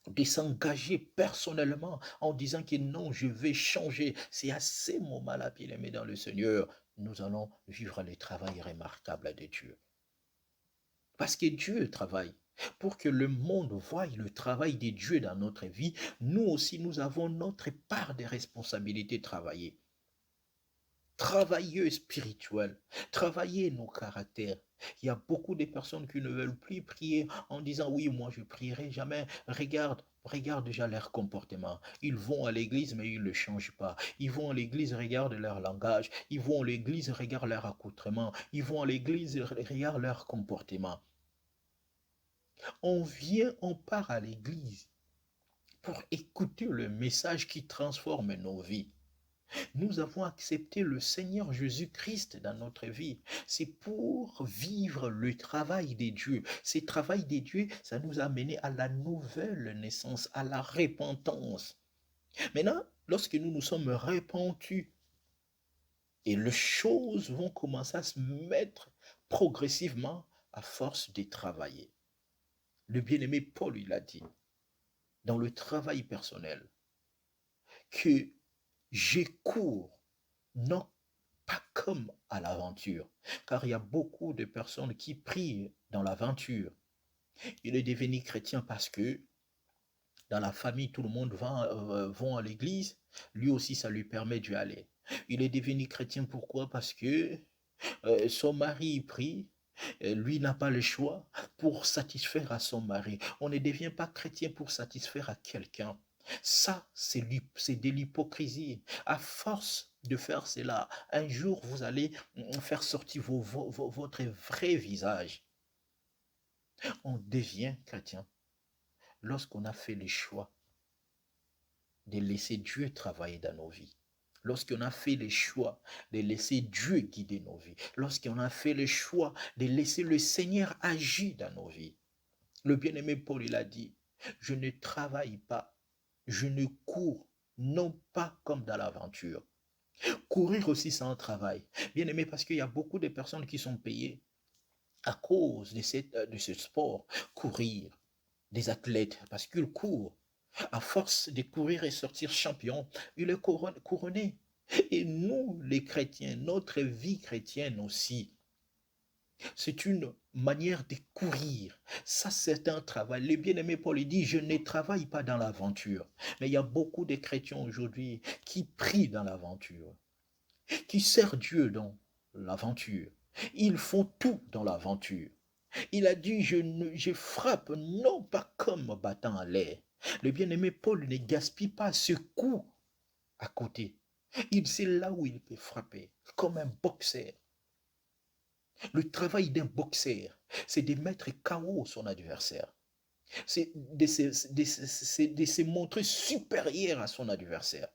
de s'engager personnellement en disant que non, je vais changer. C'est à ces moments-là, bien aimé dans le Seigneur, nous allons vivre le travail remarquable de Dieu. Parce que Dieu travaille. Pour que le monde voie le travail de Dieu dans notre vie, nous aussi, nous avons notre part de responsabilité de travailler. Travailleux spirituel, travailler nos caractères. Il y a beaucoup de personnes qui ne veulent plus prier en disant oui, moi je prierai jamais. Regarde déjà leur comportement. Ils vont à l'église, mais ils ne changent pas. Ils vont à l'église, regarde leur langage. Ils vont à l'église, regarde leur accoutrement. Ils vont à l'église, regarde leur comportement. On part à l'église pour écouter le message qui transforme nos vies. Nous avons accepté le Seigneur Jésus-Christ dans notre vie. C'est pour vivre le travail des dieux. Ce travail des dieux, ça nous a mené à la nouvelle naissance, à la repentance. Maintenant, lorsque nous nous sommes repentus, et les choses vont commencer à se mettre progressivement à force de travailler. Le bien-aimé Paul, il a dit, dans le travail personnel, que j'ai cours non pas comme à l'aventure, car il y a beaucoup de personnes qui prient dans l'aventure. Il est devenu chrétien parce que dans la famille, tout le monde va à l'église, lui aussi ça lui permet d'y aller. Il est devenu chrétien pourquoi? Parce que son mari prie, lui n'a pas le choix pour satisfaire à son mari. On ne devient pas chrétien pour satisfaire à quelqu'un. Ça, c'est de l'hypocrisie. À force de faire cela, un jour, vous allez faire sortir votre vrai visage. On devient chrétien lorsqu'on a fait le choix de laisser Dieu travailler dans nos vies. Lorsqu'on a fait le choix de laisser Dieu guider nos vies, lorsqu'on a fait le choix de laisser le Seigneur agir dans nos vies. Le bien-aimé Paul, il a dit, je ne travaille pas, je ne cours, non pas comme dans l'aventure. Courir aussi, c'est un travail. Bien-aimé, parce qu'il y a beaucoup de personnes qui sont payées à cause de ce sport, courir, des athlètes, parce qu'ils courent. À force de courir et sortir champion, il est couronné. Et nous, les chrétiens, notre vie chrétienne aussi, c'est une manière de courir. Ça, c'est un travail. Le bien-aimé Paul dit, je ne travaille pas dans l'aventure. Mais il y a beaucoup de chrétiens aujourd'hui qui prient dans l'aventure, qui servent Dieu dans l'aventure. Ils font tout dans l'aventure. Il a dit, je frappe non pas comme battant à l'air. Le bien-aimé Paul ne gaspille pas ce coup à côté. Il sait là où il peut frapper, comme un boxeur. Le travail d'un boxeur, c'est de mettre KO son adversaire. C'est de se montrer supérieur à son adversaire.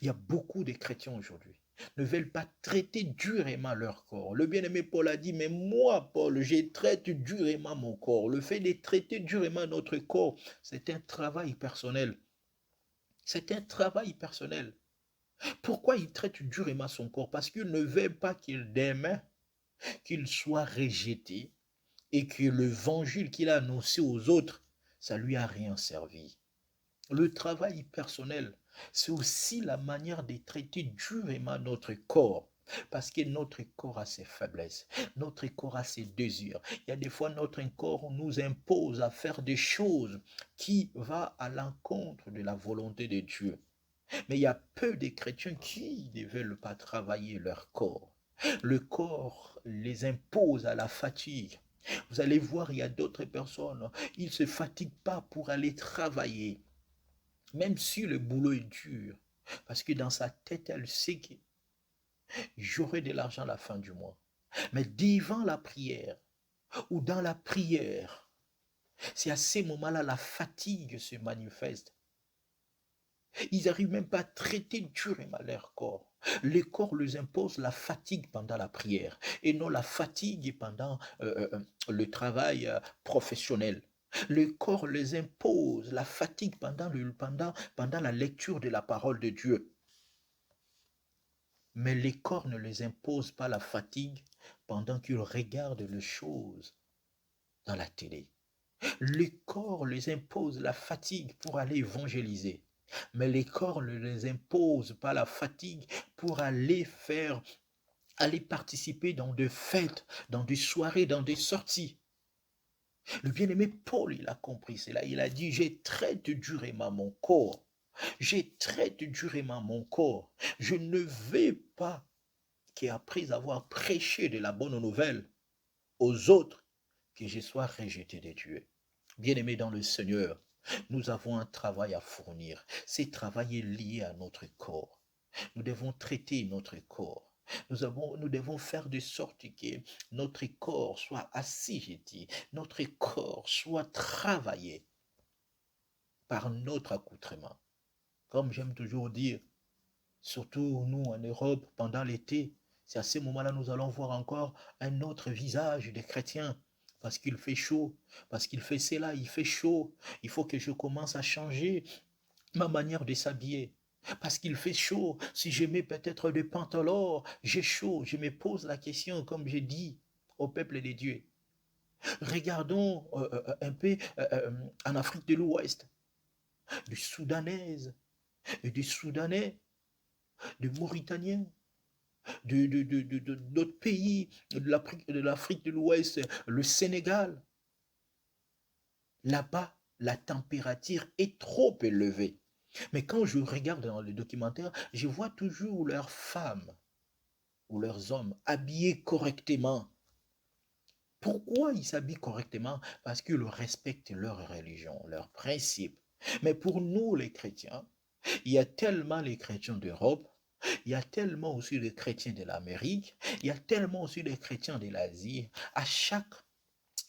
Il y a beaucoup de chrétiens aujourd'hui ne veulent pas traiter durement leur corps. Le bien-aimé Paul a dit, mais moi, Paul, je traite durement mon corps. Le fait de traiter durement notre corps, c'est un travail personnel. C'est un travail personnel. Pourquoi il traite durement son corps? Parce qu'il ne veut pas qu'il demain, qu'il soit rejeté et que l'évangile qu'il a annoncé aux autres, ça lui a rien servi. Le travail personnel, c'est aussi la manière de traiter durement notre corps. Parce que notre corps a ses faiblesses, notre corps a ses désirs. Il y a des fois notre corps nous impose à faire des choses qui vont à l'encontre de la volonté de Dieu. Mais il y a peu de chrétiens qui ne veulent pas travailler leur corps. Le corps les impose à la fatigue. Vous allez voir, il y a d'autres personnes, ils ne se fatiguent pas pour aller travailler. Même si le boulot est dur, Parce que dans sa tête, elle sait que j'aurai de l'argent à la fin du mois. Mais devant la prière, ou dans la prière, c'est à ces moments-là la fatigue se manifeste. Ils n'arrivent même pas à traiter durement leur corps. Le corps leur impose la fatigue pendant la prière et non la fatigue pendant le travail professionnel. Le corps les impose la fatigue pendant la lecture de la parole de Dieu. Mais le corps ne les impose pas la fatigue pendant qu'ils regardent les choses dans la télé. Le corps les impose la fatigue pour aller évangéliser. Mais les corps ne les imposent pas la fatigue pour aller participer dans des fêtes, dans des soirées, dans des sorties. Le bien-aimé Paul, il a compris cela. Il a dit, j'ai traite durement mon corps. J'ai traite durement mon corps. Je ne vais pas qu'après avoir prêché de la bonne nouvelle aux autres, que je sois rejeté de Dieu. Bien-aimé dans le Seigneur, nous avons un travail à fournir. Ce travail est lié à notre corps. Nous devons traiter notre corps. Nous devons faire de sorte que notre corps soit assujetti, notre corps soit travaillé par notre accoutrement. Comme j'aime toujours dire, surtout nous en Europe, pendant l'été, c'est à ce moment-là nous allons voir encore un autre visage des chrétiens. Parce qu'il fait chaud, parce qu'il fait cela, il fait chaud. Il faut que je commence à changer ma manière de s'habiller. Parce qu'il fait chaud, si je mets peut-être des pantalons, j'ai chaud. Je me pose la question, comme j'ai dit au peuple de Dieu. Regardons un peu en Afrique de l'Ouest, des Soudanaises et des Soudanais, des Mauritaniens, d'autres pays de l'Afrique de l'Ouest, le Sénégal. Là-bas, la température est trop élevée. Mais quand je regarde dans le documentaire, je vois toujours leurs femmes ou leurs hommes habillés correctement. Pourquoi ils s'habillent correctement? Parce qu'ils respectent leur religion, leurs principes. Mais pour nous, les chrétiens, il y a tellement les chrétiens d'Europe, il y a tellement aussi les chrétiens de l'Amérique, il y a tellement aussi les chrétiens de l'Asie. À chaque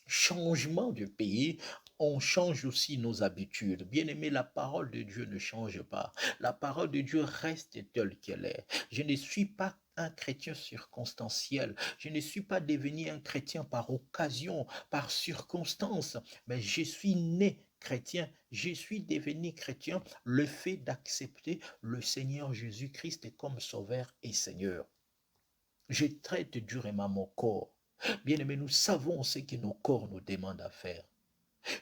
changement de pays, on change aussi nos habitudes. Bien aimé, la parole de Dieu ne change pas. La parole de Dieu reste telle qu'elle est. Je ne suis pas un chrétien circonstanciel. Je ne suis pas devenu un chrétien par occasion, par circonstance, mais je suis né chrétien, je suis devenu chrétien, le fait d'accepter le Seigneur Jésus-Christ comme Sauveur et Seigneur. Je traite durement mon corps. Bien-aimés, nous savons ce que nos corps nous demandent à faire.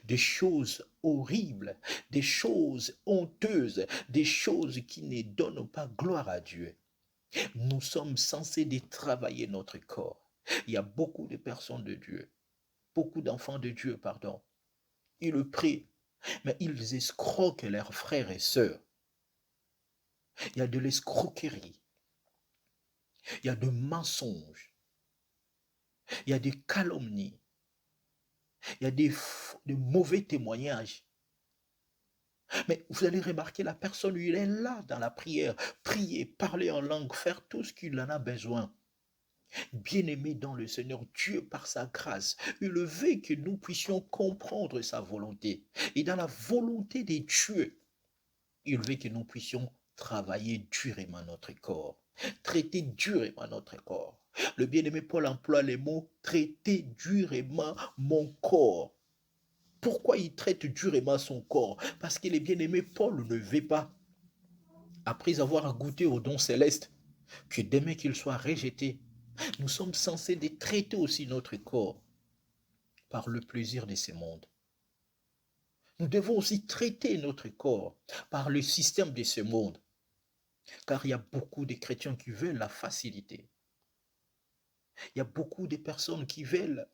Des choses horribles, des choses honteuses, des choses qui ne donnent pas gloire à Dieu. Nous sommes censés de travailler notre corps. Il y a beaucoup de personnes de Dieu, beaucoup d'enfants de Dieu, pardon. Ils le prient, mais ils escroquent leurs frères et sœurs. Il y a de l'escroquerie, il y a de mensonges, il y a des calomnies, il y a de mauvais témoignages. Mais vous allez remarquer, la personne, il est là dans la prière, prier, parler en langue, faire tout ce qu'il en a besoin. Bien-aimé dans le Seigneur, Dieu, par sa grâce, il veut que nous puissions comprendre sa volonté. Et dans la volonté de Dieu, il veut que nous puissions travailler durement notre corps, traiter durement notre corps. Le bien-aimé Paul emploie les mots traiter durement mon corps. Pourquoi il traite durement son corps? Parce qu'il est bien-aimé, Paul ne veut pas, après avoir goûté au don céleste, que demain qu'il soit rejeté. Nous sommes censés de traiter aussi notre corps par le plaisir de ce monde. Nous devons aussi traiter notre corps par le système de ce monde. Car il y a beaucoup de chrétiens qui veulent la facilité. Il y a beaucoup de personnes qui veulent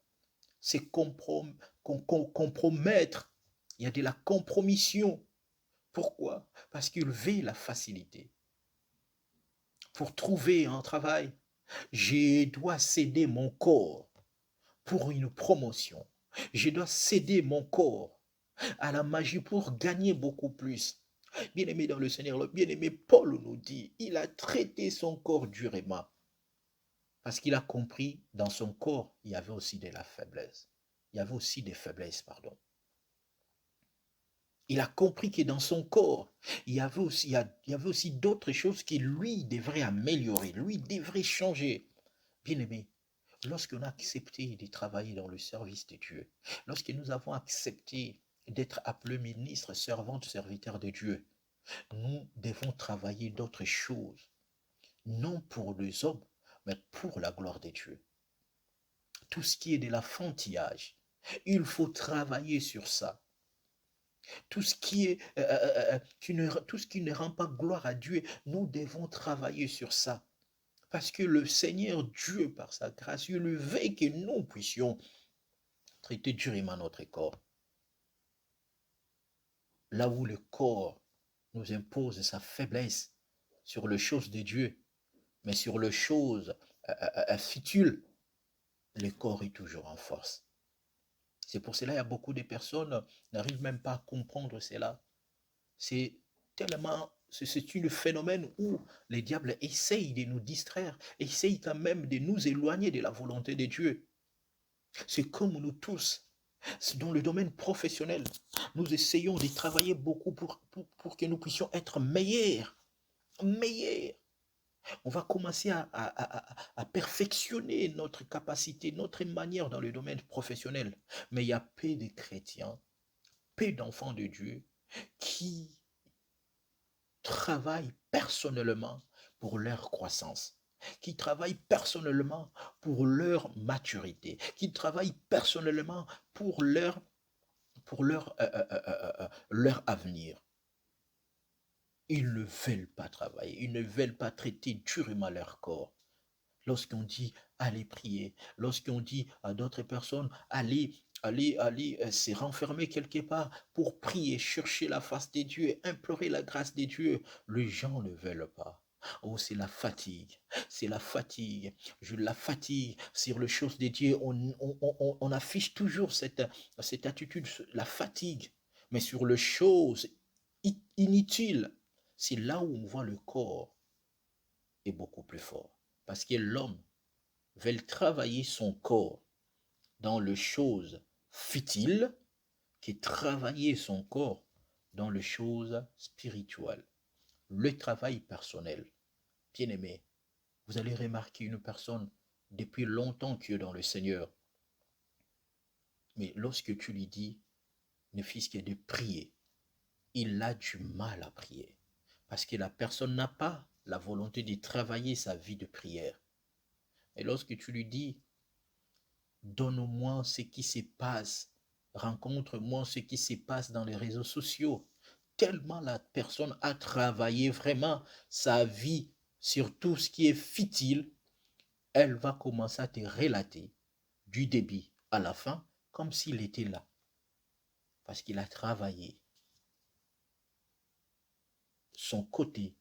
se compromettre. Il y a de la compromission. Pourquoi? Parce qu'ils veulent la facilité. Pour trouver un travail, je dois céder mon corps pour une promotion. Je dois céder mon corps à la magie pour gagner beaucoup plus. Bien-aimé dans le Seigneur, le bien-aimé Paul nous dit, il a traité son corps durement parce qu'il a compris dans son corps, il y avait aussi de la faiblesse. Il y avait aussi des faiblesses, pardon. Il a compris que dans son corps, il y avait aussi d'autres choses qui lui devrait améliorer, lui devrait changer. Bien-aimé, lorsqu'on a accepté de travailler dans le service de Dieu, lorsque nous avons accepté d'être appelés ministres, servantes, serviteurs de Dieu, nous devons travailler d'autres choses, non pour les hommes, mais pour la gloire de Dieu. Tout ce qui est de l'enfantillage, il faut travailler sur ça. Tout ce qui est, tout ce qui ne rend pas gloire à Dieu, nous devons travailler sur ça. Parce que le Seigneur Dieu, par sa grâce, il veut que nous puissions traiter durement notre corps. Là où le corps nous impose sa faiblesse sur les choses de Dieu, mais sur les choses futiles, le corps est toujours en force. C'est pour cela qu'il y a beaucoup de personnes qui n'arrivent même pas à comprendre cela. C'est tellement, c'est un phénomène où les diables essayent de nous distraire, essayent quand même de nous éloigner de la volonté de Dieu. C'est comme nous tous, dans le domaine professionnel, nous essayons de travailler beaucoup pour que nous puissions être meilleurs. Meilleurs. On va commencer à perfectionner notre capacité, notre manière dans le domaine professionnel. Mais il y a peu de chrétiens, peu d'enfants de Dieu qui travaillent personnellement pour leur croissance, qui travaillent personnellement pour leur maturité, qui travaillent personnellement pour leur avenir. Ils ne veulent pas travailler, ils ne veulent pas traiter durement leur corps. Lorsqu'on dit allez prier, lorsqu'on dit à d'autres personnes allez se renfermer quelque part pour prier, chercher la face de Dieu, implorer la grâce de Dieu, les gens ne veulent pas. Oh, c'est la fatigue, c'est la fatigue, la fatigue sur les choses de Dieu. On affiche toujours cette attitude, la fatigue, mais sur les choses inutiles, c'est là où on voit le corps est beaucoup plus fort. Parce que l'homme veut travailler son corps dans les choses futiles que travailler son corps dans les choses spirituelles. Le travail personnel. Bien aimé, vous allez remarquer une personne depuis longtemps qui est dans le Seigneur. Mais lorsque tu lui dis, ne fût-ce que de prier, il a du mal à prier. Parce que la personne n'a pas la volonté de travailler sa vie de prière. Et lorsque tu lui dis, donne-moi ce qui se passe, rencontre-moi ce qui se passe dans les réseaux sociaux, tellement la personne a travaillé vraiment sa vie sur tout ce qui est futile, elle va commencer à te relater du début à la fin comme s'il était là. Parce qu'il a travaillé son côté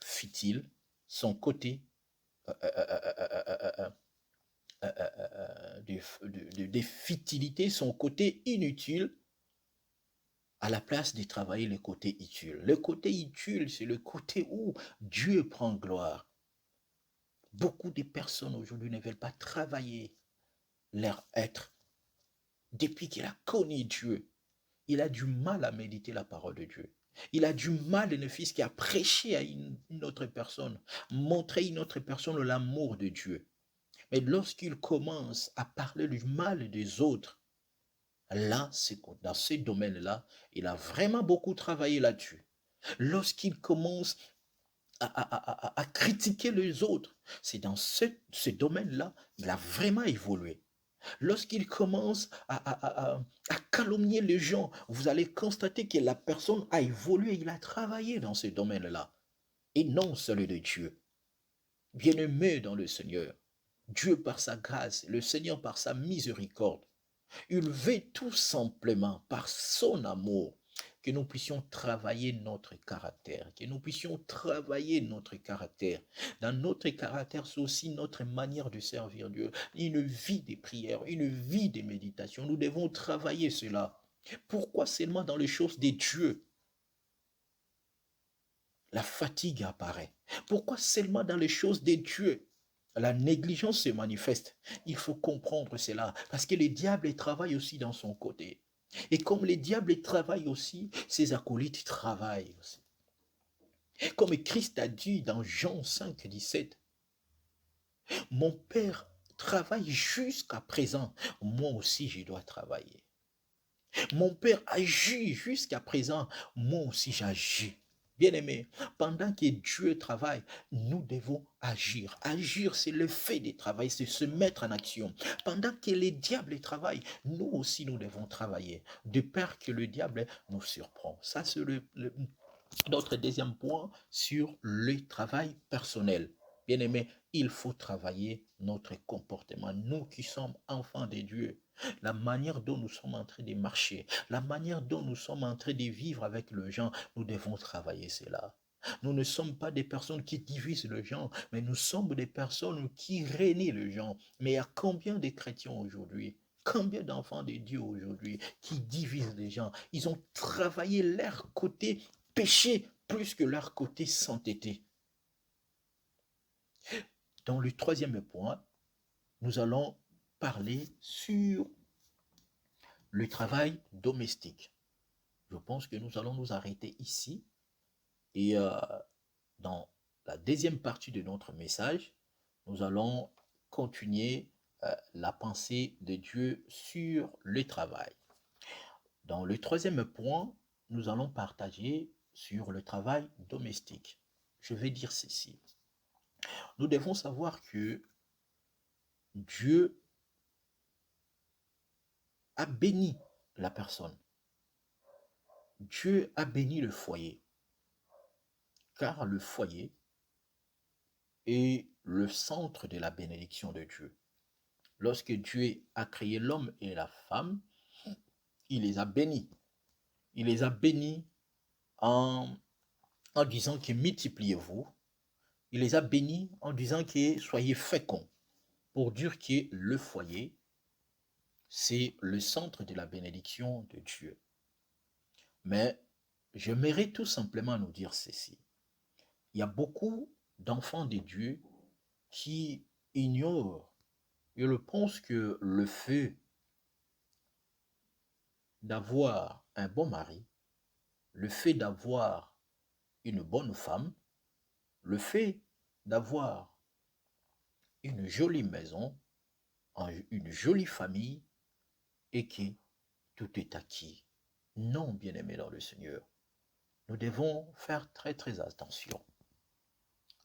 futile, son côté de futilité, son côté inutile, à la place de travailler le côté utile. Le côté utile, c'est le côté où Dieu prend gloire. Beaucoup de personnes aujourd'hui ne veulent pas travailler leur être. Depuis qu'il a connu Dieu, il a du mal à méditer la parole de Dieu. Il a du mal, ne fût-ce qu'à prêcher à une autre personne, montrer à une autre personne l'amour de Dieu. Mais lorsqu'il commence à parler du mal des autres, là, dans ce domaine-là, il a vraiment beaucoup travaillé là-dessus. Lorsqu'il commence à critiquer les autres, c'est dans ce domaine-là, il a vraiment évolué. Lorsqu'il commence à calomnier les gens, vous allez constater que la personne a évolué, il a travaillé dans ce domaine-là, et non celui de Dieu. Bien-aimé dans le Seigneur, Dieu par sa grâce, le Seigneur par sa miséricorde, il veut tout simplement, par son amour, que nous puissions travailler notre caractère, que nous puissions travailler notre caractère. Dans notre caractère, c'est aussi notre manière de servir Dieu, une vie de prière, une vie de méditation. Nous devons travailler cela. Pourquoi seulement dans les choses de Dieu? la fatigue apparaît. Pourquoi seulement dans les choses de Dieu la négligence se manifeste? Il faut comprendre cela, parce que le diable travaille aussi dans son côté. Et comme le diable travaille aussi, ses acolytes travaillent aussi. Comme Christ a dit dans Jean 5, 17, mon Père travaille jusqu'à présent, moi aussi je dois travailler. Mon Père agit jusqu'à présent, moi aussi j'agis. Bien-aimé, pendant que Dieu travaille, nous devons agir. Agir, c'est le fait de travail, c'est se mettre en action. Pendant que le diable travaille, nous aussi nous devons travailler, de peur que le diable nous surprend. Ça, c'est notre deuxième point sur le travail personnel. Bien-aimé, il faut travailler notre comportement. Nous qui sommes enfants de Dieu, la manière dont nous sommes en train de marcher, la manière dont nous sommes en train de vivre avec les gens, nous devons travailler cela. Nous ne sommes pas des personnes qui divisent les gens, mais nous sommes des personnes qui réunissent les gens. Mais il y a combien de chrétiens aujourd'hui? Combien d'enfants de Dieu aujourd'hui qui divisent les gens? Ils ont travaillé leur côté péché plus que leur côté sainteté. Dans le troisième point, nous allons parler sur le travail domestique. Je pense que nous allons nous arrêter ici et dans la deuxième partie de notre message, nous allons continuer la pensée de Dieu sur le travail. Dans le troisième point, nous allons partager sur le travail domestique. Je vais dire ceci. Nous devons savoir que Dieu a béni la personne. Dieu a béni le foyer, car le foyer est le centre de la bénédiction de Dieu. Lorsque Dieu a créé l'homme et la femme, il les a bénis. Il les a bénis en disant que multipliez-vous. Il les a bénis en disant que soyez féconds, pour dire que le foyer, c'est le centre de la bénédiction de Dieu. Mais j'aimerais tout simplement nous dire ceci. Il y a beaucoup d'enfants de Dieu qui ignorent et le pensent que le fait d'avoir un bon mari, le fait d'avoir une bonne femme, le fait d'avoir une jolie maison, une jolie famille, et que tout est acquis. Non, bien-aimés dans le Seigneur, nous devons faire très très attention.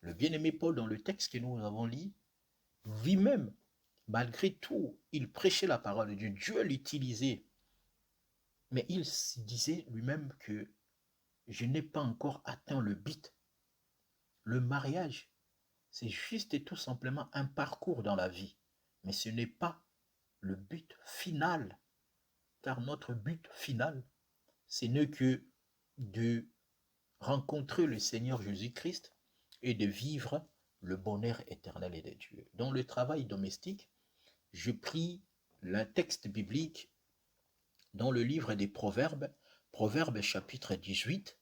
Le bien-aimé Paul, dans le texte que nous avons lu, lui-même, malgré tout, il prêchait la parole de Dieu. Dieu l'utilisait. Mais il disait lui-même que je n'ai pas encore atteint le but. Le mariage, c'est juste et tout simplement un parcours dans la vie. Mais ce n'est pas le but final. Car notre but final, ce n'est que de rencontrer le Seigneur Jésus-Christ et de vivre le bonheur éternel et de Dieu. Dans le travail domestique, je pris le texte biblique dans le livre des Proverbes, Proverbes chapitre 18,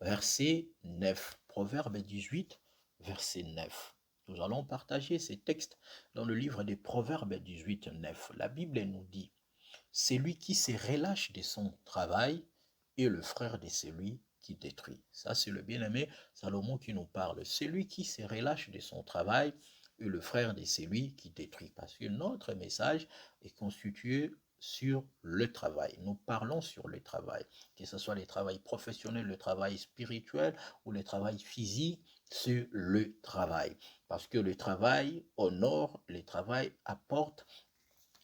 verset 9. Proverbe 18, verset 9. Nous allons partager ces textes dans le livre des Proverbes 18, 9. La Bible nous dit, c'est lui qui se relâche de son travail et le frère de celui qui détruit. Ça, c'est le bien-aimé Salomon qui nous parle. Celui qui se relâche de son travail et le frère de celui qui détruit. Parce que notre message est constitué sur le travail. Nous parlons sur le travail, que ce soit le travail professionnel, le travail spirituel ou le travail physique, sur le travail. Parce que le travail honore, le travail apporte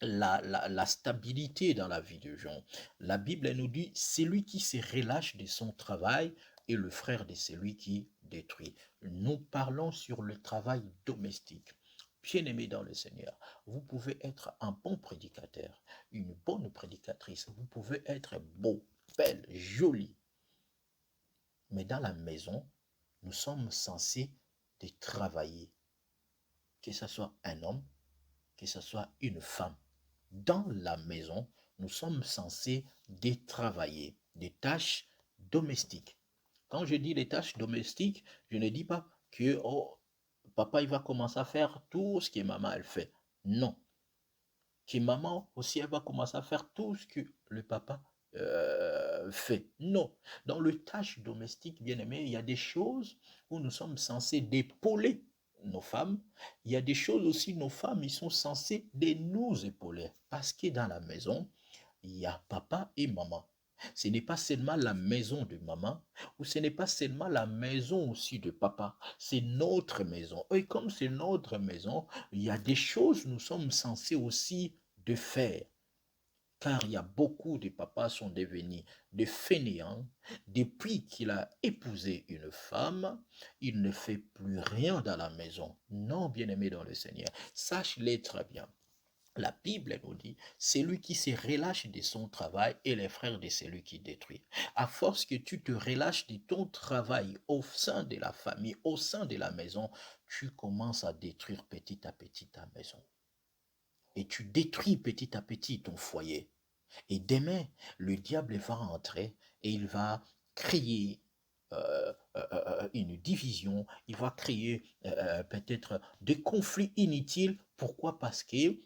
la stabilité dans la vie de gens. La Bible nous dit, celui qui se relâche de son travail est le frère de celui qui détruit. Nous parlons sur le travail domestique. Bien-aimé dans le Seigneur, vous pouvez être un bon prédicateur, une bonne prédicatrice, vous pouvez être beau, belle, jolie. Mais dans la maison, nous sommes censés de travailler. Que ce soit un homme, que ce soit une femme. Dans la maison, nous sommes censés de travailler des tâches domestiques. Quand je dis les tâches domestiques, je ne dis pas que oh, papa il va commencer à faire tout ce que maman elle fait. Non. Que maman aussi elle va commencer à faire tout ce que le papa fait. Non. Dans les tâches domestiques, bien aimé, il y a des choses où nous sommes censés d'épauler nos femmes. Il y a des choses aussi, nos femmes, ils sont censés de nous épauler. Parce que dans la maison, il y a papa et maman. Ce n'est pas seulement la maison de maman, ou ce n'est pas seulement la maison aussi de papa, c'est notre maison. Et comme c'est notre maison, il y a des choses que nous sommes censés aussi de faire. Car il y a beaucoup de papas sont devenus des fainéants. Depuis qu'il a épousé une femme, il ne fait plus rien dans la maison. Non, bien-aimé dans le Seigneur, sache-le très bien. La Bible nous dit, c'est lui qui se relâche de son travail et les frères de celui qui détruit. À force que tu te relâches de ton travail au sein de la famille, au sein de la maison, tu commences à détruire petit à petit ta maison. Et tu détruis petit à petit ton foyer. Et demain, le diable va entrer et il va créer une division, il va créer peut-être des conflits inutiles. Pourquoi? Parce que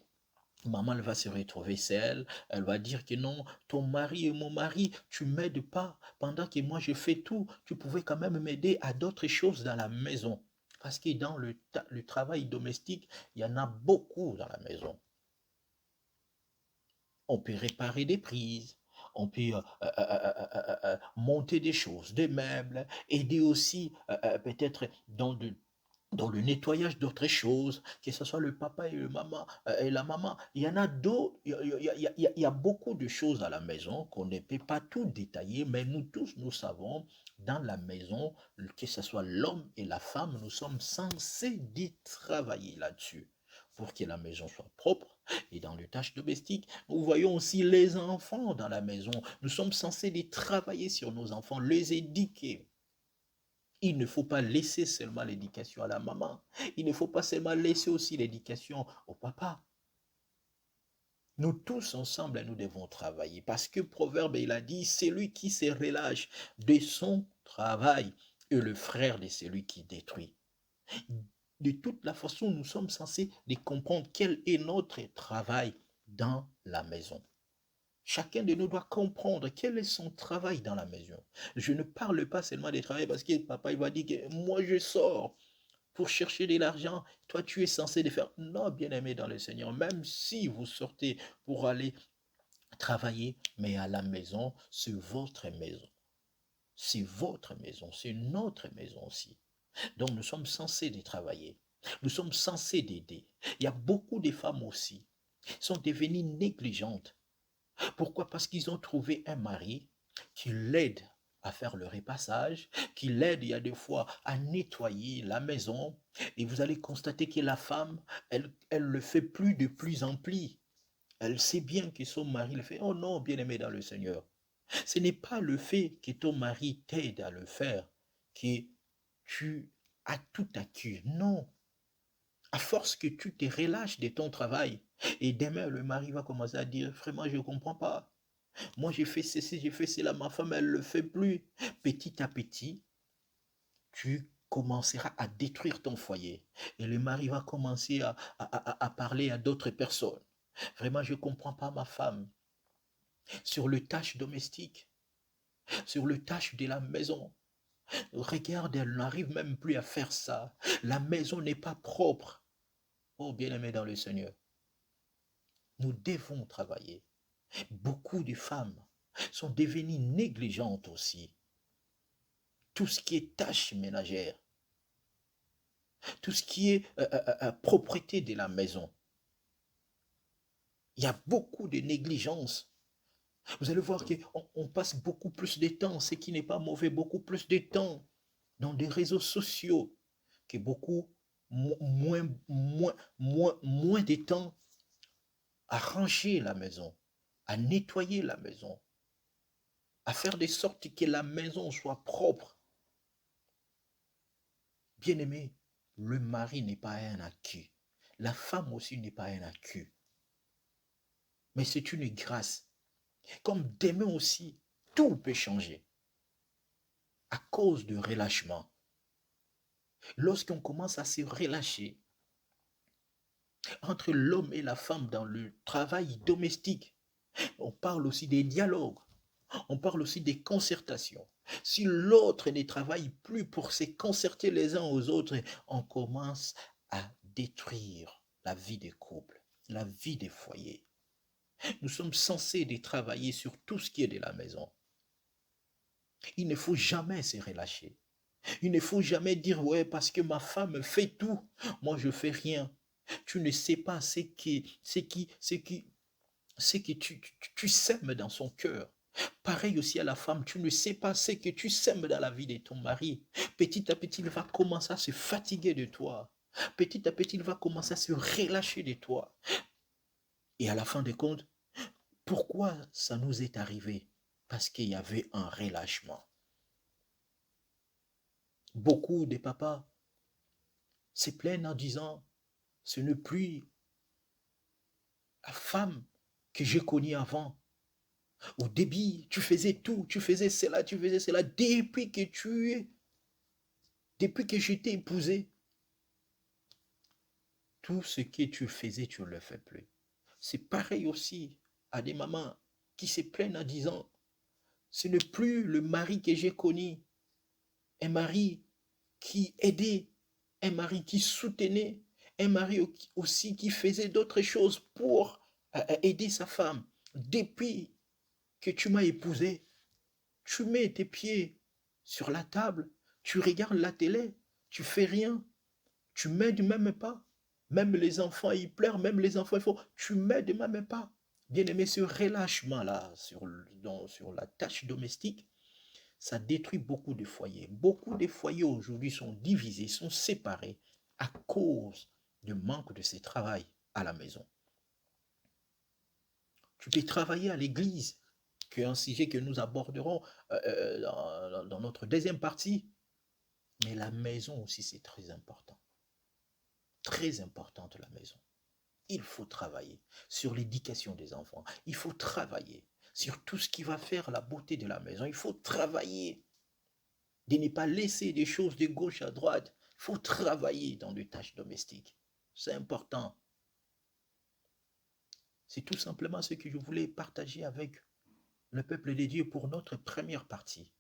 maman, elle va se retrouver seule, elle va dire que non, ton mari est mon mari, tu m'aides pas, pendant que moi je fais tout, tu pouvais quand même m'aider à d'autres choses dans la maison. Parce que dans le travail domestique, il y en a beaucoup dans la maison. On peut réparer des prises, on peut monter des choses, des meubles, aider aussi peut-être dans le nettoyage d'autres choses, que ce soit le papa et, le maman, et la maman. Il y en a d'autres, il y a beaucoup de choses à la maison qu'on ne peut pas tout détailler, mais nous tous, nous savons, dans la maison, que ce soit l'homme et la femme, nous sommes censés d'y travailler là-dessus pour que la maison soit propre. Et dans les tâches domestiques, nous voyons aussi les enfants dans la maison. Nous sommes censés les travailler sur nos enfants, les éduquer. Il ne faut pas laisser seulement l'éducation à la maman. Il ne faut pas seulement laisser aussi l'éducation au papa. Nous tous ensemble, nous devons travailler. Parce que Proverbe, il a dit, c'est lui qui se relâche de son travail et le frère de celui qui détruit. De toute la façon, nous sommes censés de comprendre quel est notre travail dans la maison. Chacun de nous doit comprendre quel est son travail dans la maison. Je ne parle pas seulement de travail parce que papa il va dire que moi je sors pour chercher de l'argent. Toi tu es censé le faire. Non, bien-aimé dans le Seigneur, même si vous sortez pour aller travailler, mais à la maison, c'est votre maison. C'est votre maison, c'est notre maison aussi. Donc nous sommes censés de travailler. Nous sommes censés d'aider. Il y a beaucoup de femmes aussi qui sont devenues négligentes. Pourquoi? Parce qu'ils ont trouvé un mari qui l'aide à faire le repassage, qui l'aide, il y a des fois, à nettoyer la maison. Et vous allez constater que la femme, elle le fait plus en plus. Elle sait bien que son mari le fait. Oh non, bien-aimé dans le Seigneur. Ce n'est pas le fait que ton mari t'aide à le faire que tu as tout acquis. Non. À force que tu te relâches de ton travail, et demain le mari va commencer à dire, vraiment, je ne comprends pas. Moi, j'ai fait ceci, j'ai fait cela, ma femme, elle ne le fait plus. Petit à petit, tu commenceras à détruire ton foyer. Et le mari va commencer à parler à d'autres personnes. Vraiment, je ne comprends pas ma femme. Sur le tâche domestique, sur le tâche de la maison. Regarde, elle n'arrive même plus à faire ça. La maison n'est pas propre. Oh, bien-aimé dans le Seigneur, nous devons travailler. Beaucoup de femmes sont devenues négligentes aussi. Tout ce qui est tâches ménagères, tout ce qui est propreté de la maison. Il y a beaucoup de négligence. Vous allez voir qu'on passe beaucoup plus de temps, ce qui n'est pas mauvais, beaucoup plus de temps dans des réseaux sociaux que beaucoup moins de temps à ranger la maison, à nettoyer la maison, à faire de sorte que la maison soit propre. Bien-aimé, le mari n'est pas un acquis. La femme aussi n'est pas un acquis. Mais c'est une grâce. Comme demain aussi, tout peut changer. à cause de relâchement. Lorsqu'on commence à se relâcher entre l'homme et la femme dans le travail domestique, on parle aussi des dialogues, on parle aussi des concertations. Si l'autre ne travaille plus pour se concerter les uns aux autres, on commence à détruire la vie des couples, la vie des foyers. Nous sommes censés de travailler sur tout ce qui est de la maison. Il ne faut jamais se relâcher. Il ne faut jamais dire, ouais, parce que ma femme fait tout, moi je fais rien. Tu ne sais pas ce que tu sèmes dans son cœur. Pareil aussi à la femme, tu ne sais pas ce que tu sèmes dans la vie de ton mari. Petit à petit, il va commencer à se fatiguer de toi. Petit à petit, il va commencer à se relâcher de toi. Et à la fin des comptes, pourquoi ça nous est arrivé? Parce qu'il y avait un relâchement. Beaucoup de papas se plaignent en disant, ce n'est plus la femme que j'ai connue avant. Au début, tu faisais tout, tu faisais cela, tu faisais cela. Depuis que je t'ai épousé, tout ce que tu faisais, tu ne le fais plus. C'est pareil aussi à des mamans qui se plaignent en disant, ce n'est plus le mari que j'ai connu, un mari qui aidait, un mari qui soutenait, un mari aussi qui faisait d'autres choses pour aider sa femme. Depuis que tu m'as épousé, tu mets tes pieds sur la table, tu regardes la télé, tu fais rien, tu m'aides même pas. Même les enfants, ils pleurent, même les enfants, ils font, tu m'aides même pas. Bien aimé, ce relâchement-là sur la tâche domestique, ça détruit beaucoup de foyers. Beaucoup de foyers aujourd'hui sont divisés, sont séparés à cause du manque de ce travail à la maison. Tu peux travailler à l'église, qui est un sujet que nous aborderons dans notre deuxième partie, mais la maison aussi, c'est très important. Très importante la maison. Il faut travailler sur l'éducation des enfants. Il faut travailler sur tout ce qui va faire la beauté de la maison. Il faut travailler de ne pas laisser des choses de gauche à droite. Il faut travailler dans les tâches domestiques. C'est important. C'est tout simplement ce que je voulais partager avec le peuple de Dieu pour notre première partie.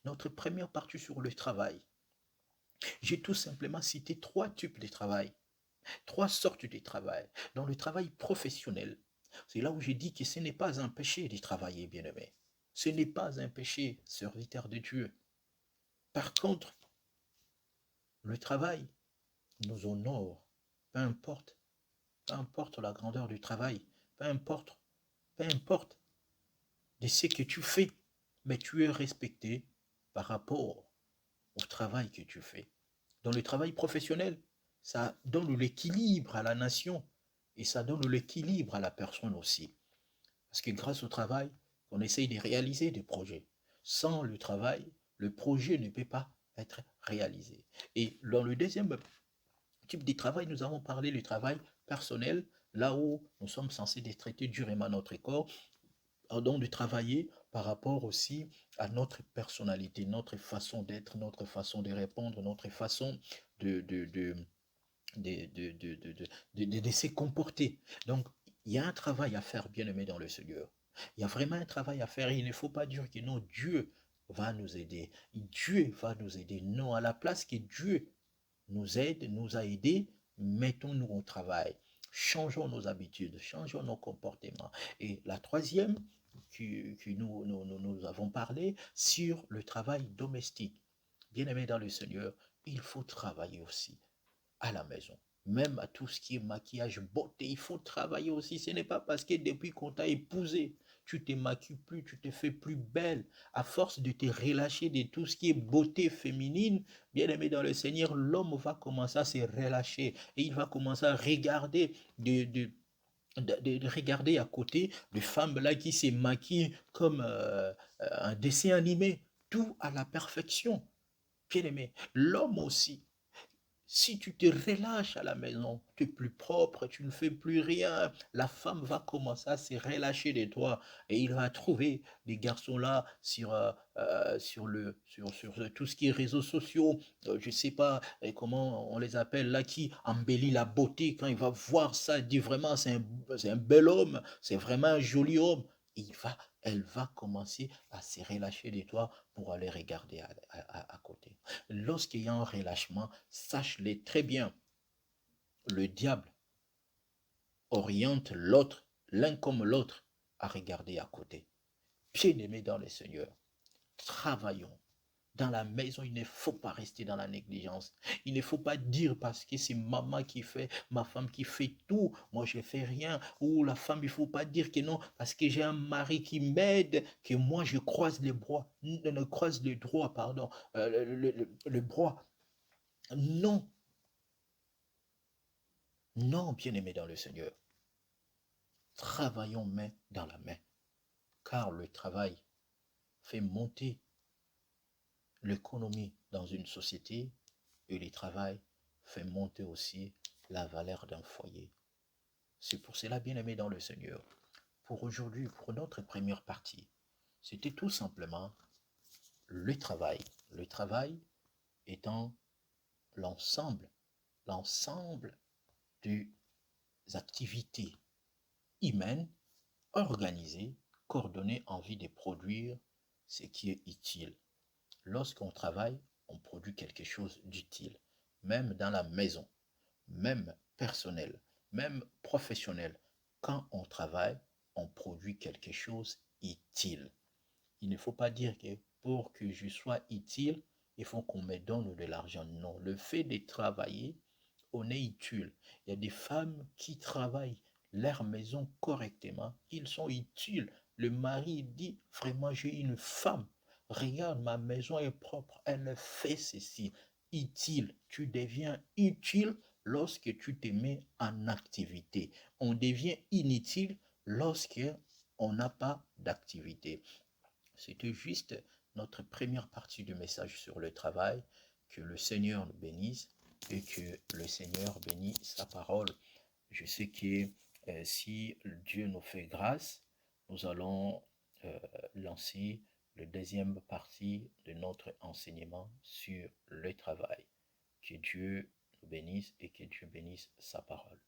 Notre première partie sur le travail. J'ai tout simplement cité 3 types de travail. 3 sortes de travail. Dans le travail professionnel, c'est là où j'ai dit que ce n'est pas un péché de travailler, bien-aimé. Ce n'est pas un péché, serviteur de Dieu. Par contre, le travail nous honore, peu importe la grandeur du travail, peu importe de ce que tu fais, mais tu es respecté par rapport au travail que tu fais. Dans le travail professionnel, ça donne l'équilibre à la nation et ça donne l'équilibre à la personne aussi. Parce que grâce au travail, on essaye de réaliser des projets. Sans le travail, le projet ne peut pas être réalisé. Et dans le deuxième type de travail, nous avons parlé du travail personnel, là où nous sommes censés traiter durement notre corps, donc de travailler par rapport aussi à notre personnalité, notre façon d'être, notre façon de répondre, notre façon de, de, de, de se comporter. Donc, il y a un travail à faire, bien aimé dans le Seigneur. Il y a vraiment un travail à faire. Il ne faut pas dire que non, Dieu va nous aider. Dieu va nous aider. Non, à la place que Dieu nous aide, nous a aidés, mettons-nous au travail. Changeons nos habitudes, changeons nos comportements. Et la troisième, que nous avons parlé, sur le travail domestique. Bien-aimé dans le Seigneur, il faut travailler aussi à la maison. Même à tout ce qui est maquillage, beauté, il faut travailler aussi. Ce n'est pas parce que depuis qu'on t'a épousé, tu te maquilles plus, tu te fais plus belle. À force de te relâcher de tout ce qui est beauté féminine, bien aimé dans le Seigneur, l'homme va commencer à se relâcher et il va commencer à regarder de regarder à côté de femmes là qui se maquillent comme un dessin animé, tout à la perfection. Bien aimé, l'homme aussi, Si tu te relâches à la maison, tu es plus propre, tu ne fais plus rien, la femme va commencer à se relâcher de toi et il va trouver des garçons là sur tout ce qui est réseaux sociaux, je ne sais pas comment on les appelle là, qui embellit la beauté. Quand il va voir ça, il dit vraiment c'est un bel homme, c'est vraiment un joli homme. Elle va commencer à se relâcher de toi pour aller regarder à côté. Lorsqu'il y a un relâchement, sache-le très bien, le diable oriente l'autre, l'un comme l'autre, à regarder à côté. Bien-aimés dans le Seigneur, travaillons. Dans la maison, il ne faut pas rester dans la négligence. Il ne faut pas dire parce que c'est maman qui fait, ma femme qui fait tout, moi je ne fais rien. Ou la femme, il ne faut pas dire que non, parce que j'ai un mari qui m'aide, que moi je croise les bras, ne croise les droits, pardon, le bras. Non, non, bien-aimé dans le Seigneur. Travaillons main dans la main, car le travail fait monter l'économie dans une société et le travail fait monter aussi la valeur d'un foyer. C'est pour cela, bien-aimé dans le Seigneur, pour aujourd'hui, pour notre première partie, c'était tout simplement le travail. Le travail étant l'ensemble, l'ensemble des activités humaines organisées, coordonnées en vue de produire ce qui est utile. Lorsqu'on travaille, on produit quelque chose d'utile, même dans la maison, même personnel, même professionnel. Quand on travaille, on produit quelque chose utile. Il ne faut pas dire que pour que je sois utile, il faut qu'on me donne de l'argent. Non, le fait de travailler, on est utile. Il y a des femmes qui travaillent leur maison correctement, ils sont utiles. Le mari dit, vraiment, j'ai une femme. Regarde, ma maison est propre, elle fait ceci. Utile, tu deviens utile lorsque tu te mets en activité. On devient inutile lorsque on n'a pas d'activité. C'était juste notre première partie du message sur le travail. Que le Seigneur nous bénisse et que le Seigneur bénisse sa parole. Je sais que si Dieu nous fait grâce, nous allons euh, lancer la deuxième partie de notre enseignement sur le travail. Que Dieu nous bénisse et que Dieu bénisse sa parole.